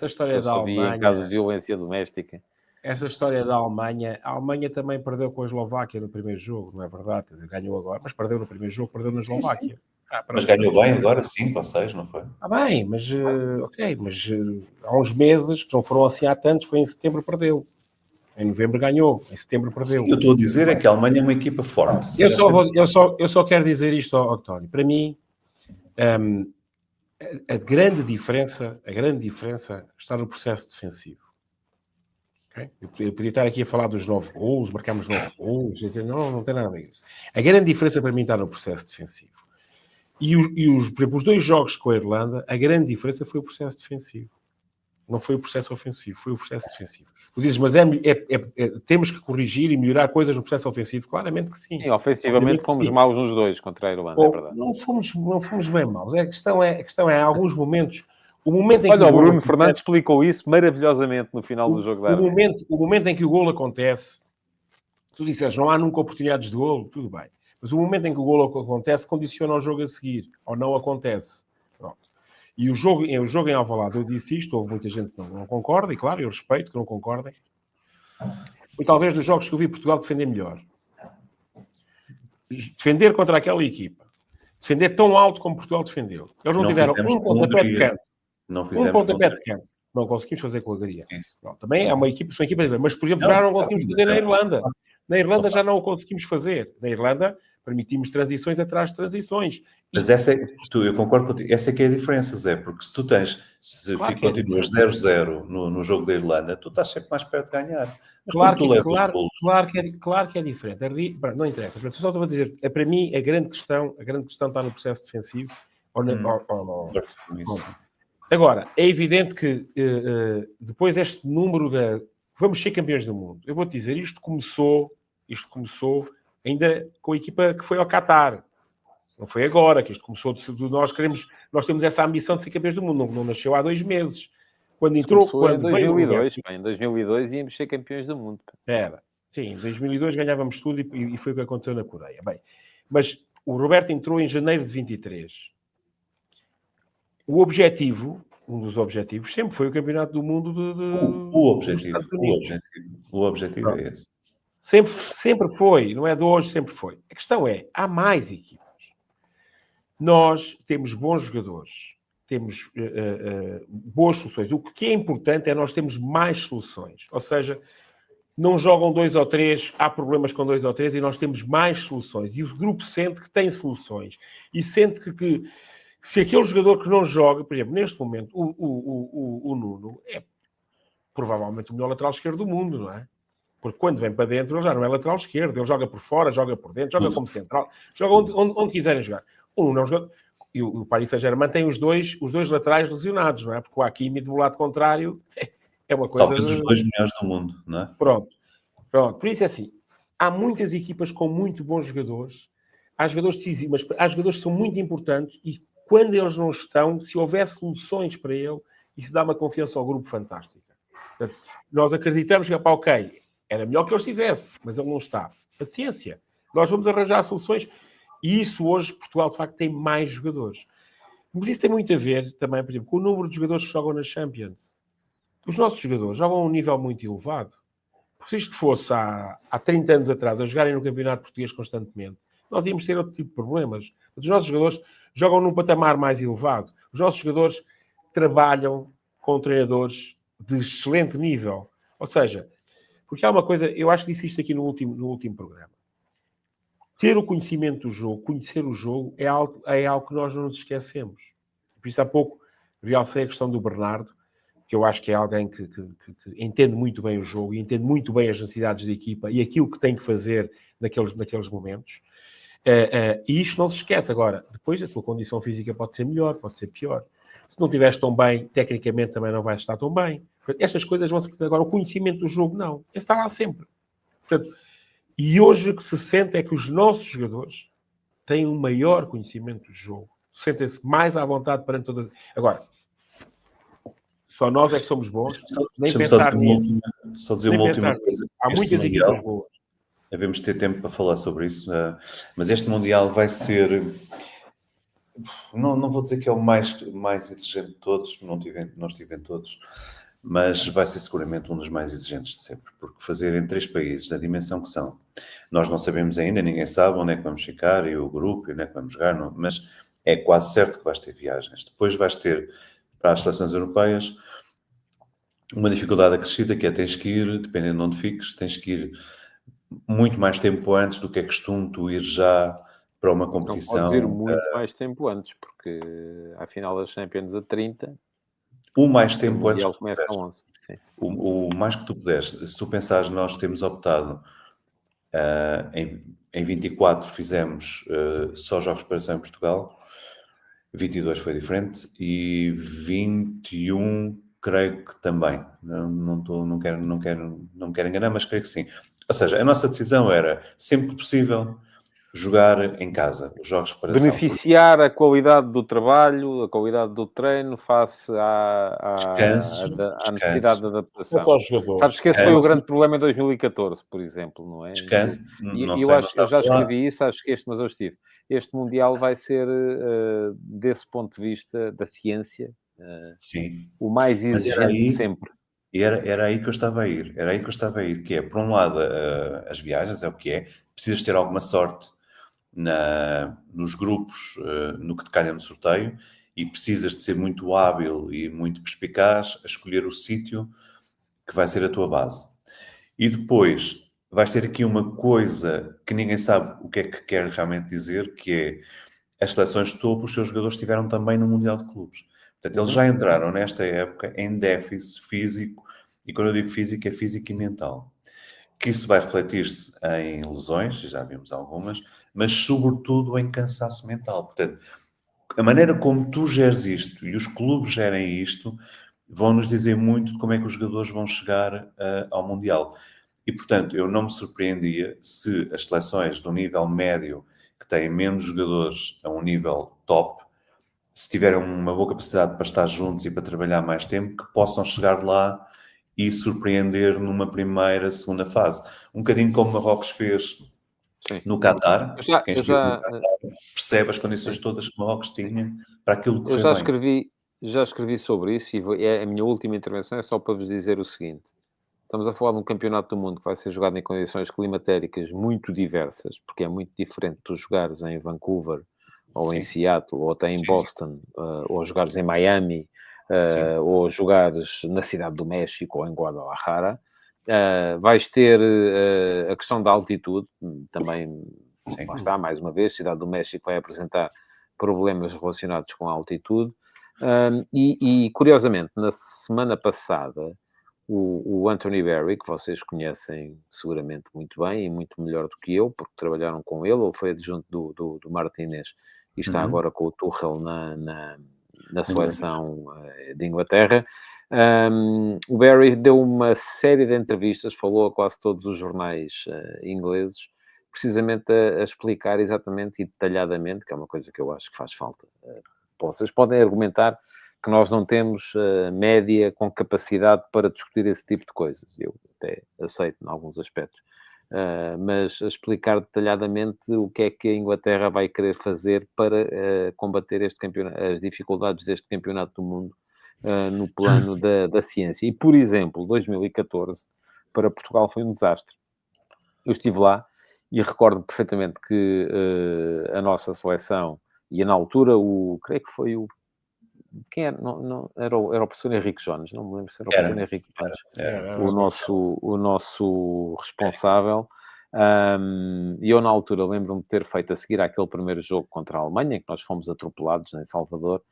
história da Alemanha... em caso de violência doméstica. Essa história da Alemanha... A Alemanha também perdeu com a Eslováquia no primeiro jogo, não é verdade? Ganhou agora, mas perdeu no primeiro jogo, perdeu na Eslováquia. Mas ganhou bem agora, 5 ou 6, não foi? Bem, mas mas há uns meses, que não foram assim há tantos, foi em setembro, perdeu. Em novembro ganhou, em setembro perdeu. Sim, eu estou a dizer é que a Alemanha é uma equipa forte. Eu só quero dizer isto, António. Para mim, a grande diferença está no processo defensivo. Okay? Eu podia estar aqui a falar dos 9 golos, marcámos 9 golos, dizer, não tem nada a ver com isso. A grande diferença para mim está no processo defensivo. Por exemplo, os 2 jogos com a Irlanda, a grande diferença foi o processo defensivo. Não foi o processo ofensivo, foi o processo defensivo. Tu dizes, mas temos que corrigir e melhorar coisas no processo ofensivo? Claramente que sim. Sim, ofensivamente fomos maus nos 2 contra a Irlanda, é verdade. Não fomos bem maus. A questão é, em alguns momentos... O momento em Olha, o Bruno Fernandes explicou isso maravilhosamente no final do jogo da Irlanda. O momento em que o golo acontece, tu disseste, não há nunca oportunidades de golo, tudo bem. Mas o momento em que o golo acontece condiciona o jogo a seguir, ou não acontece. Pronto. E o jogo em Alvalade, eu disse isto, houve muita gente que não concorda, e claro, eu respeito que não concordem. Foi talvez dos jogos que eu vi Portugal defender melhor. Defender contra aquela equipa. Defender tão alto como Portugal defendeu. Eles não tiveram um pontapé de canto. Um pontapé de canto. Não conseguimos fazer com a Hungria. Também é uma equipa, são equipas, mas por exemplo, já não conseguimos fazer na Irlanda. Na Irlanda já não o conseguimos fazer. Na Irlanda, permitimos transições atrás de transições. Mas eu concordo contigo, essa é que é a diferença, Zé, porque se tu continuas 0-0 no jogo da Irlanda, tu estás sempre mais perto de ganhar. Mas Claro quando tu levas os golos... claro que é diferente. Não interessa. Só estou a dizer, para mim, a grande questão está no processo defensivo. Agora, é evidente que depois este número vamos ser campeões do mundo. Eu vou-te dizer, isto começou ainda com a equipa que foi ao Qatar. Não foi agora que isto começou. Nós temos essa ambição de ser campeões do mundo. Não nasceu há 2 meses. Quando entrou... em 2002. Em 2002 íamos ser campeões do mundo. Era. Sim, em 2002 ganhávamos tudo e foi o que aconteceu na Coreia. Bem, mas o Roberto entrou em janeiro de 23. O objetivo, um dos objetivos, sempre foi o Campeonato do Mundo o objetivo é esse. Sempre foi, não é de hoje, sempre foi. A questão é, há mais equipas. Nós temos bons jogadores, temos boas soluções. O que é importante é nós termos mais soluções. Ou seja, não jogam 2 ou 3, há problemas com 2 ou 3 e nós temos mais soluções. E o grupo sente que tem soluções. E sente que se aquele jogador que não joga, por exemplo, neste momento, o Nuno é provavelmente o melhor lateral esquerdo do mundo, não é? Porque quando vem para dentro, ele já não é lateral esquerdo. Ele joga por fora, joga por dentro, joga como central, joga onde quiserem jogar. O Nuno é um jogador... E o Paris Saint-Germain tem os dois laterais lesionados, não é? Porque o Hakimi do lado contrário é uma coisa... Talvez os 2 melhores do mundo, não é? Pronto. Por isso é assim. Há muitas equipas com muito bons jogadores. Há jogadores decisivos, mas há jogadores que são muito importantes e quando eles não estão, se houver soluções para ele, isso dá uma confiança ao grupo fantástica. Portanto, nós acreditamos que, ok, era melhor que ele estivesse, mas ele não está. Paciência. Nós vamos arranjar soluções. E isso hoje, Portugal, de facto, tem mais jogadores. Mas isso tem muito a ver também, por exemplo, com o número de jogadores que jogam na Champions. Os nossos jogadores jogam a um nível muito elevado. Porque se isto fosse há 30 anos atrás, a jogarem no Campeonato Português constantemente, nós íamos ter outro tipo de problemas. Os nossos jogadores jogam num patamar mais elevado. Os nossos jogadores trabalham com treinadores de excelente nível. Ou seja, porque há uma coisa, eu acho que disse isto aqui no último programa. Ter o conhecimento do jogo, conhecer o jogo, é algo que nós não nos esquecemos. Por isso, há pouco, realcei a questão do Bernardo, que eu acho que é alguém que entende muito bem o jogo e entende muito bem as necessidades da equipa e aquilo que tem que fazer naqueles momentos. E isto não se esquece. Agora, depois a tua condição física pode ser melhor, pode ser pior. Se não estiveres tão bem, tecnicamente também não vais estar tão bem. Estas coisas vão se... Agora, o conhecimento do jogo, não. Esse está lá sempre. Portanto, e hoje o que se sente é que os nossos jogadores têm um maior conhecimento do jogo. Sentem-se mais à vontade perante todas... Agora, só nós é que somos bons. Nem pensar nisso. Só dizer uma última coisa. Há muitas equipas boas. Devemos ter tempo para falar sobre isso, mas este Mundial vai ser... Não vou dizer que é o mais exigente de todos, não estive em todos, mas vai ser seguramente um dos mais exigentes de sempre, porque fazer em 3 países da dimensão que são, nós não sabemos ainda, ninguém sabe onde é que vamos ficar, e o grupo, e onde é que vamos jogar, mas é quase certo que vais ter viagens. Depois vais ter, para as seleções europeias, uma dificuldade acrescida, que é tens que ir, dependendo de onde fiques, tens que ir muito mais tempo antes do que é costume tu ir já para uma competição. Não podes ir muito mais tempo antes, porque à final das Champions a 30... O mais tempo antes que começa a 11. o mais que tu puderes. Se tu pensares, nós temos optado em 24 fizemos só jogos de preparação em Portugal, 22 foi diferente e 21 creio que também. Não me quero enganar, mas creio que sim. Ou seja, a nossa decisão era, sempre que possível, jogar em casa, os jogos de preparação. Beneficiar a qualidade do trabalho, a qualidade do treino, face à necessidade de adaptação. Sabes que esse foi o grande problema em 2014, por exemplo, não é? Descanso. E eu acho que eu já escrevi isso, acho que mas eu estive. Este Mundial vai ser, desse ponto de vista da ciência, sim, o mais exigente de sempre. Era aí que eu estava a ir. Que é, por um lado, as viagens, é o que é. Precisas ter alguma sorte nos grupos, no que te calha no sorteio, e precisas de ser muito hábil e muito perspicaz a escolher o sítio que vai ser a tua base. E depois vais ter aqui uma coisa que ninguém sabe o que é que quer realmente dizer, que é as seleções de topo, os seus jogadores estiveram também no Mundial de Clubes. Portanto, eles já entraram nesta época em déficit físico, e quando eu digo físico, é físico e mental. Que isso vai refletir-se em lesões, já vimos algumas, mas sobretudo em cansaço mental. Portanto, a maneira como tu geres isto e os clubes gerem isto vão nos dizer muito de como é que os jogadores vão chegar ao Mundial. E, portanto, eu não me surpreendia se as seleções do nível médio, que têm menos jogadores a um nível top, se tiverem uma boa capacidade para estar juntos e para trabalhar mais tempo, que possam chegar lá e surpreender numa primeira, segunda fase. Um bocadinho como Marrocos fez no Qatar. Quem esteve no Qatar percebe as condições todas que Marrocos tinha para aquilo que foi bem. Já escrevi sobre isso e a minha última intervenção é só para vos dizer o seguinte. Estamos a falar de um campeonato do mundo que vai ser jogado em condições climatéricas muito diversas, porque é muito diferente tu jogares em Vancouver, ou em Seattle, ou até em Boston, ou jogares em Miami, ou jogares na Cidade do México, ou em Guadalajara. Vais ter a questão da altitude, também, lá está, mais uma vez, Cidade do México vai apresentar problemas relacionados com a altitude. E, curiosamente, na semana passada, o Anthony Berry, que vocês conhecem seguramente muito bem e muito melhor do que eu, porque trabalharam com ele, ou foi adjunto do Martínez e está agora com o Tuchel na seleção de Inglaterra. O Berry deu uma série de entrevistas, falou a quase todos os jornais ingleses, precisamente a explicar exatamente e detalhadamente, que é uma coisa que eu acho que faz falta. Vocês podem argumentar que nós não temos média com capacidade para discutir esse tipo de coisas. Eu até aceito em alguns aspectos. Mas explicar detalhadamente o que é que a Inglaterra vai querer fazer para combater as dificuldades deste campeonato do mundo no plano da ciência. E, por exemplo, 2014, para Portugal foi um desastre. Eu estive lá e recordo perfeitamente que a nossa seleção, e na altura, creio que foi quem era? Não, era o professor Henrique Jones, não me lembro se era o professor Henrique Jones, o nosso responsável. E eu, na altura, lembro-me de ter feito a seguir àquele primeiro jogo contra a Alemanha, que nós fomos atropelados em Salvador,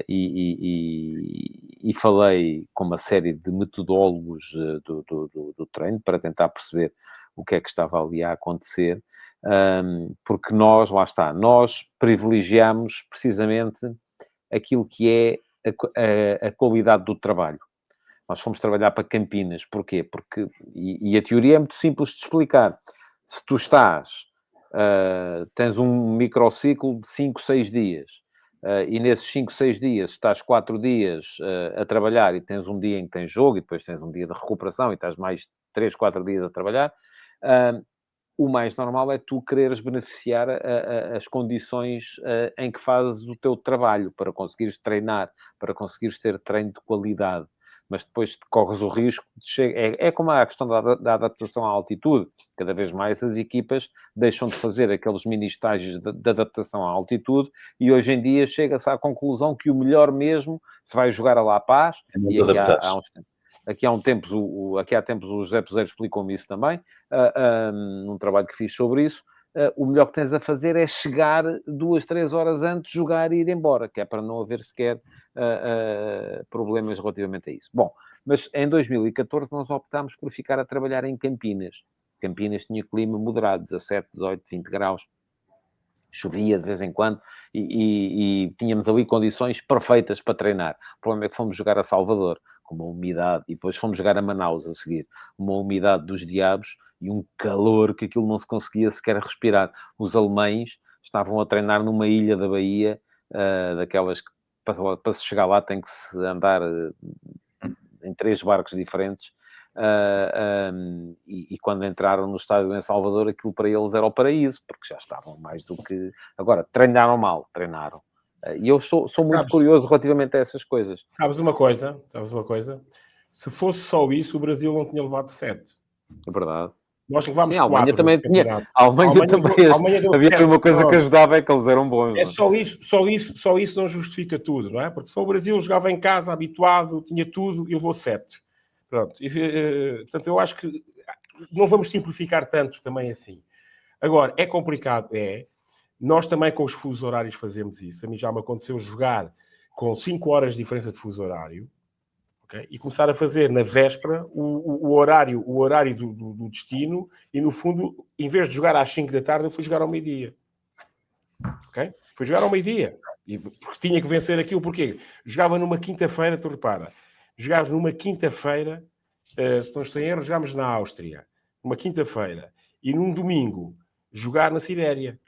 e falei com uma série de metodólogos do treino para tentar perceber o que é que estava ali a acontecer, porque lá está, nós privilegiamos precisamente aquilo que é a qualidade do trabalho. Nós fomos trabalhar para Campinas. Porquê? Porque, e a teoria é muito simples de explicar. Se tu tens um microciclo de 5, 6 dias, e nesses 5, 6 dias estás 4 dias a trabalhar e tens um dia em que tens jogo, e depois tens um dia de recuperação e estás mais 3, 4 dias a trabalhar, o mais normal é tu quereres beneficiar as condições em que fazes o teu trabalho, para conseguires treinar, para conseguires ter treino de qualidade. Mas depois corres o risco de é como a questão da adaptação à altitude. Cada vez mais as equipas deixam de fazer aqueles mini estágios de adaptação à altitude e hoje em dia chega-se à conclusão que o melhor mesmo se vai jogar a La Paz, e aqui há tempos o José Peseiro explicou-me isso também, num trabalho que fiz sobre isso. O melhor que tens a fazer é chegar 2, 3 horas antes, jogar e ir embora, que é para não haver sequer problemas relativamente a isso. Bom, mas em 2014 nós optámos por ficar a trabalhar em Campinas. Campinas tinha clima moderado, 17, 18, 20 graus. Chovia de vez em quando e tínhamos ali condições perfeitas para treinar. O problema é que fomos jogar a Salvador, com uma umidade, e depois fomos jogar a Manaus a seguir, uma umidade dos diabos e um calor que aquilo não se conseguia sequer respirar. Os alemães estavam a treinar numa ilha da Bahia, daquelas que para se chegar lá tem que se andar em 3 barcos diferentes. E quando entraram no estádio em Salvador, aquilo para eles era o paraíso, porque já estavam mais do que... Agora, treinaram mal, treinaram. E eu sou muito curioso relativamente a essas coisas. Sabes uma coisa? Se fosse só isso, o Brasil não tinha levado 7. É verdade. Nós levámos 4. A Alemanha também tinha. A Alemanha também havia uma coisa que ajudava, é que eles eram bons. É só isso não justifica tudo, não é? Porque só o Brasil jogava em casa, habituado, tinha tudo e levou 7. Pronto. Portanto, eu acho que não vamos simplificar tanto também assim. Agora, é complicado, nós também com os fusos horários fazemos isso. A mim já me aconteceu jogar com 5 horas de diferença de fuso horário, okay? E começar a fazer na véspera o horário do destino e, no fundo, em vez de jogar às 5 da tarde, eu fui jogar ao meio-dia. Okay? Fui jogar ao meio-dia. Porque tinha que vencer aquilo. Porquê? Jogava numa quinta-feira, tu repara. Jogava numa quinta-feira, se não estou em erro, jogámos na Áustria. Uma quinta-feira. E num domingo, jogar na Sibéria.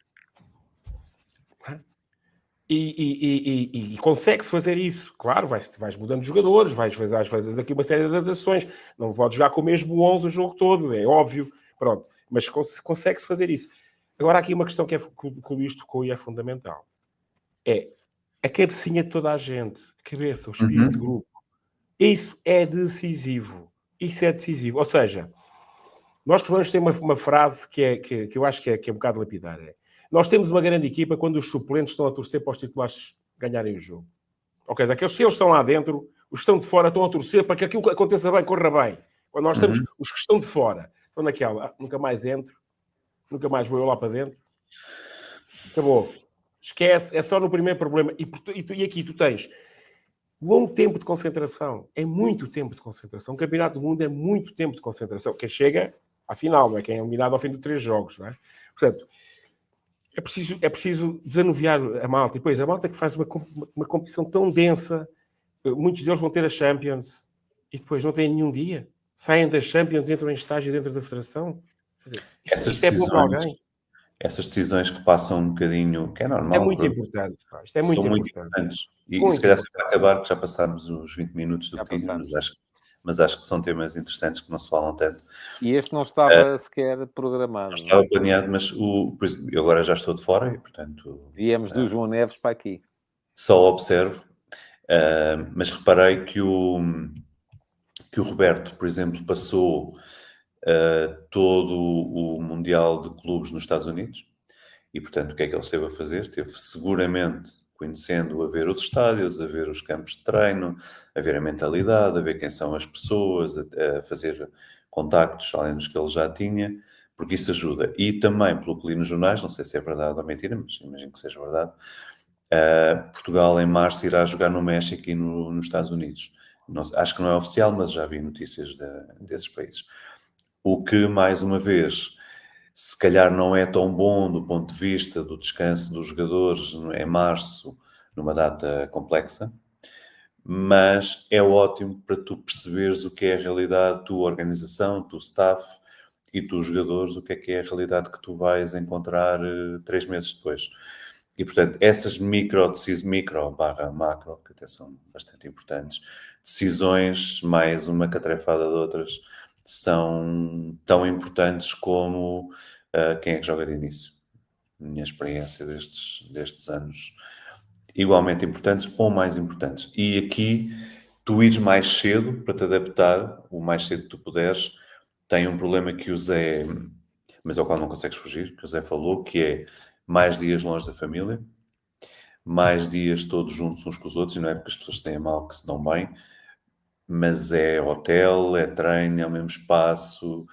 E consegue-se fazer isso. Claro, vais mudando de jogadores, vais fazendo aqui uma série de adaptações. Não podes jogar com o mesmo 11 o jogo todo, é óbvio. Pronto. Mas consegue-se fazer isso. Agora, há aqui uma questão que o Luís tocou e é fundamental. É a cabecinha de toda a gente. A cabeça, o espírito de grupo. Isso é decisivo. Isso é decisivo. Ou seja, nós costumamos ter uma frase que eu acho que é um bocado lapidar. Nós temos uma grande equipa quando os suplentes estão a torcer para os titulares ganharem o jogo. Ok, daqueles que eles estão lá dentro, os que estão de fora estão a torcer para que aquilo que aconteça bem, corra bem. Quando nós temos os que estão de fora, estão naquela, nunca mais entro, nunca mais vou eu lá para dentro. Acabou. Esquece, é só no primeiro problema. E aqui tu tens longo tempo de concentração. É muito tempo de concentração. O Campeonato do Mundo é muito tempo de concentração. Quem chega à final, não é? Quem é eliminado ao fim de 3 jogos, não é? Portanto, é preciso desanuviar a malta. E depois, a malta que faz uma competição tão densa, muitos deles vão ter a Champions e depois não têm nenhum dia. Saem das Champions, entram em estágio dentro da Federação. Quer dizer, isto é bom para alguém. Essas decisões que passam um bocadinho, que é normal. É muito importante. Isto é muito importantes. E se calhar, para acabar, que já passámos os 20 minutos do que mas acho que são temas interessantes que não se falam tanto. E este não estava sequer programado. Não estava planeado, mas eu agora já estou de fora e, portanto... Viemos do João Neves para aqui. Só observo, mas reparei que o Roberto, por exemplo, passou todo o Mundial de Clubes nos Estados Unidos e, portanto, o que é que ele esteve a fazer? Esteve seguramente conhecendo, a ver os estádios, a ver os campos de treino, a ver a mentalidade, a ver quem são as pessoas, a fazer contactos além dos que ele já tinha, porque isso ajuda. E também, pelo que li nos jornais, não sei se é verdade ou mentira, mas imagino que seja verdade, Portugal em março irá jogar no México e nos Estados Unidos. Acho que não é oficial, mas já vi notícias desses países. O que, mais uma vez, se calhar não é tão bom do ponto de vista do descanso dos jogadores em março, numa data complexa, mas é ótimo para tu perceberes o que é a realidade, tua organização, tu staff e tu jogadores, o que é a realidade que tu vais encontrar 3 meses depois. E, portanto, essas micro / macro, que até são bastante importantes, decisões, mais uma catrefada de outras, são tão importantes como quem é que joga de início. Minha experiência destes anos, igualmente importantes ou mais importantes. E aqui, tu ires mais cedo para te adaptar, o mais cedo que tu puderes, tem um problema que o Zé, mas ao qual não consegues fugir, que o Zé falou, que é mais dias longe da família, mais dias todos juntos uns com os outros, e não é porque as pessoas têm mal que se dão bem, mas é hotel, é treino, é o mesmo espaço,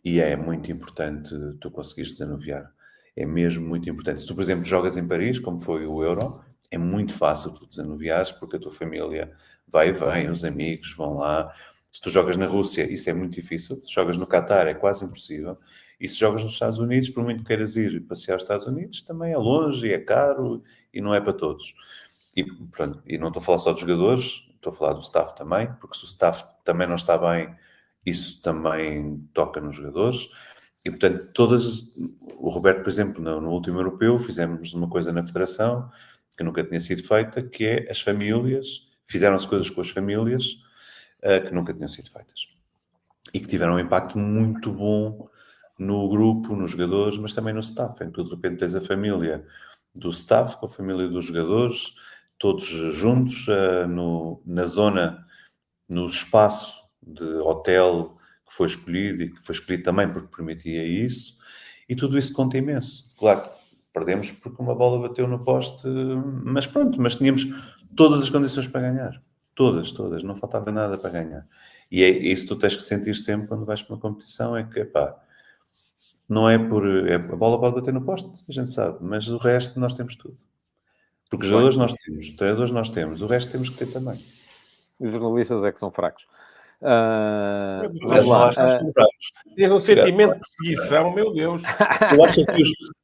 e é muito importante tu conseguires desanuviar. É mesmo muito importante. Se tu, por exemplo, jogas em Paris, como foi o Euro, é muito fácil tu desanuviares, porque a tua família vai e vem, os amigos vão lá. Se tu jogas na Rússia, isso é muito difícil. Se jogas no Qatar, é quase impossível. E se jogas nos Estados Unidos, por muito que queiras ir passear aos Estados Unidos, também é longe, e é caro, e não é para todos. E, pronto, e não estou a falar só dos jogadores, estou a falar do staff também, porque se o staff também não está bem, isso também toca nos jogadores. E, portanto, o Roberto, por exemplo, no último europeu, fizemos uma coisa na Federação que nunca tinha sido feita, que é as famílias, fizeram-se coisas com as famílias que nunca tinham sido feitas. E que tiveram um impacto muito bom no grupo, nos jogadores, mas também no staff. Em que tu, de repente, tens a família do staff com a família dos jogadores, todos juntos na zona, no espaço de hotel que foi escolhido e que foi escolhido também porque permitia isso, e tudo isso conta imenso. Claro, perdemos porque uma bola bateu no poste, mas pronto, mas tínhamos todas as condições para ganhar. Todas, não faltava nada para ganhar. E é isso que tu tens que sentir sempre quando vais para uma competição, é que, epá, não é por... a bola pode bater no poste, a gente sabe, mas o resto nós temos tudo. Porque jogadores nós temos, treinadores nós temos, o resto temos que ter também. Os jornalistas é que são fracos. Vamos lá. Tens um sentimento de perseguição, meu Deus.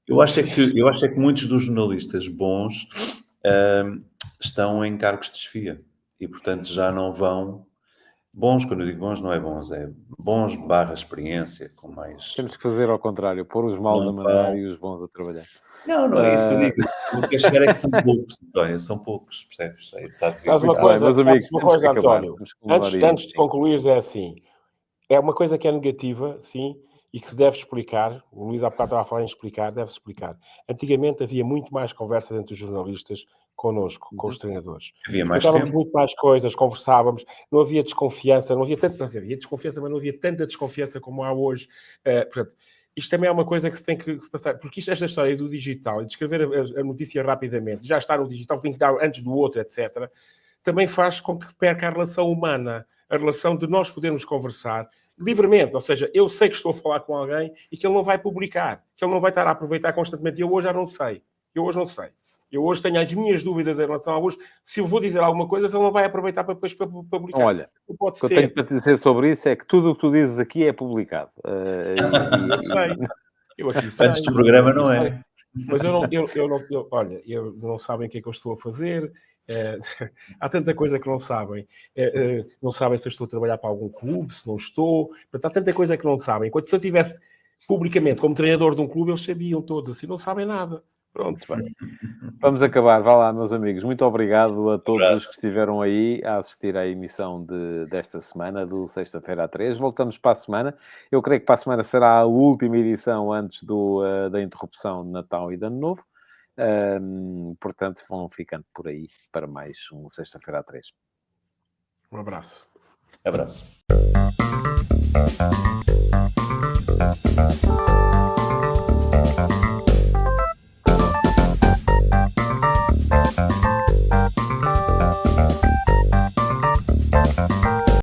Eu acho que muitos dos jornalistas bons estão em cargos de chefia e, portanto, já não vão... Bons, quando eu digo bons, não é bons, é bons / experiência, com mais... Temos que fazer ao contrário, pôr os maus a mandar e os bons a trabalhar. Não é isso que eu digo. O que eu chegar é que são poucos, António, são poucos, percebes? Sabes uma coisa, António, antes de concluires é assim, é uma coisa que é negativa, sim, e que se deve explicar, o Luís há bocado estava a falar em explicar, deve-se explicar. Antigamente havia muito mais conversas entre os jornalistas connosco, com os treinadores. Havia mais tempo. Muito mais coisas, conversávamos, não havia desconfiança, não havia tanta, havia desconfiança, mas não havia tanta desconfiança como há hoje. Portanto, isto também é uma coisa que se tem que passar, porque esta história do digital e de escrever a notícia rapidamente, já está no digital, tem que dar antes do outro, etc., também faz com que perca a relação humana, a relação de nós podermos conversar livremente, ou seja, eu sei que estou a falar com alguém e que ele não vai publicar, que ele não vai estar a aproveitar constantemente, e eu hoje já não sei, eu hoje tenho as minhas dúvidas em relação a hoje, se eu vou dizer alguma coisa, ele não vai aproveitar para depois publicar. Olha, o que eu tenho para te dizer sobre isso é que tudo o que tu dizes aqui é publicado. Eu sei. Eu aqui sei. Antes do programa não é. Mas olha, não sabem o que é que eu estou a fazer. Há tanta coisa que não sabem. Não sabem se eu estou a trabalhar para algum clube, se não estou. Portanto, há tanta coisa que não sabem. Enquanto se eu estivesse publicamente como treinador de um clube, eles sabiam todos. Assim, não sabem nada. Pronto, vai. Vamos acabar. Vá lá, meus amigos. Muito obrigado a todos os que estiveram aí a assistir à emissão desta semana, do Sexta-feira à 3. Voltamos para a semana. Eu creio que para a semana será a última edição antes da interrupção de Natal e de Ano Novo. Portanto, vão ficando por aí para mais um Sexta-feira à 3. Um abraço. Abraço.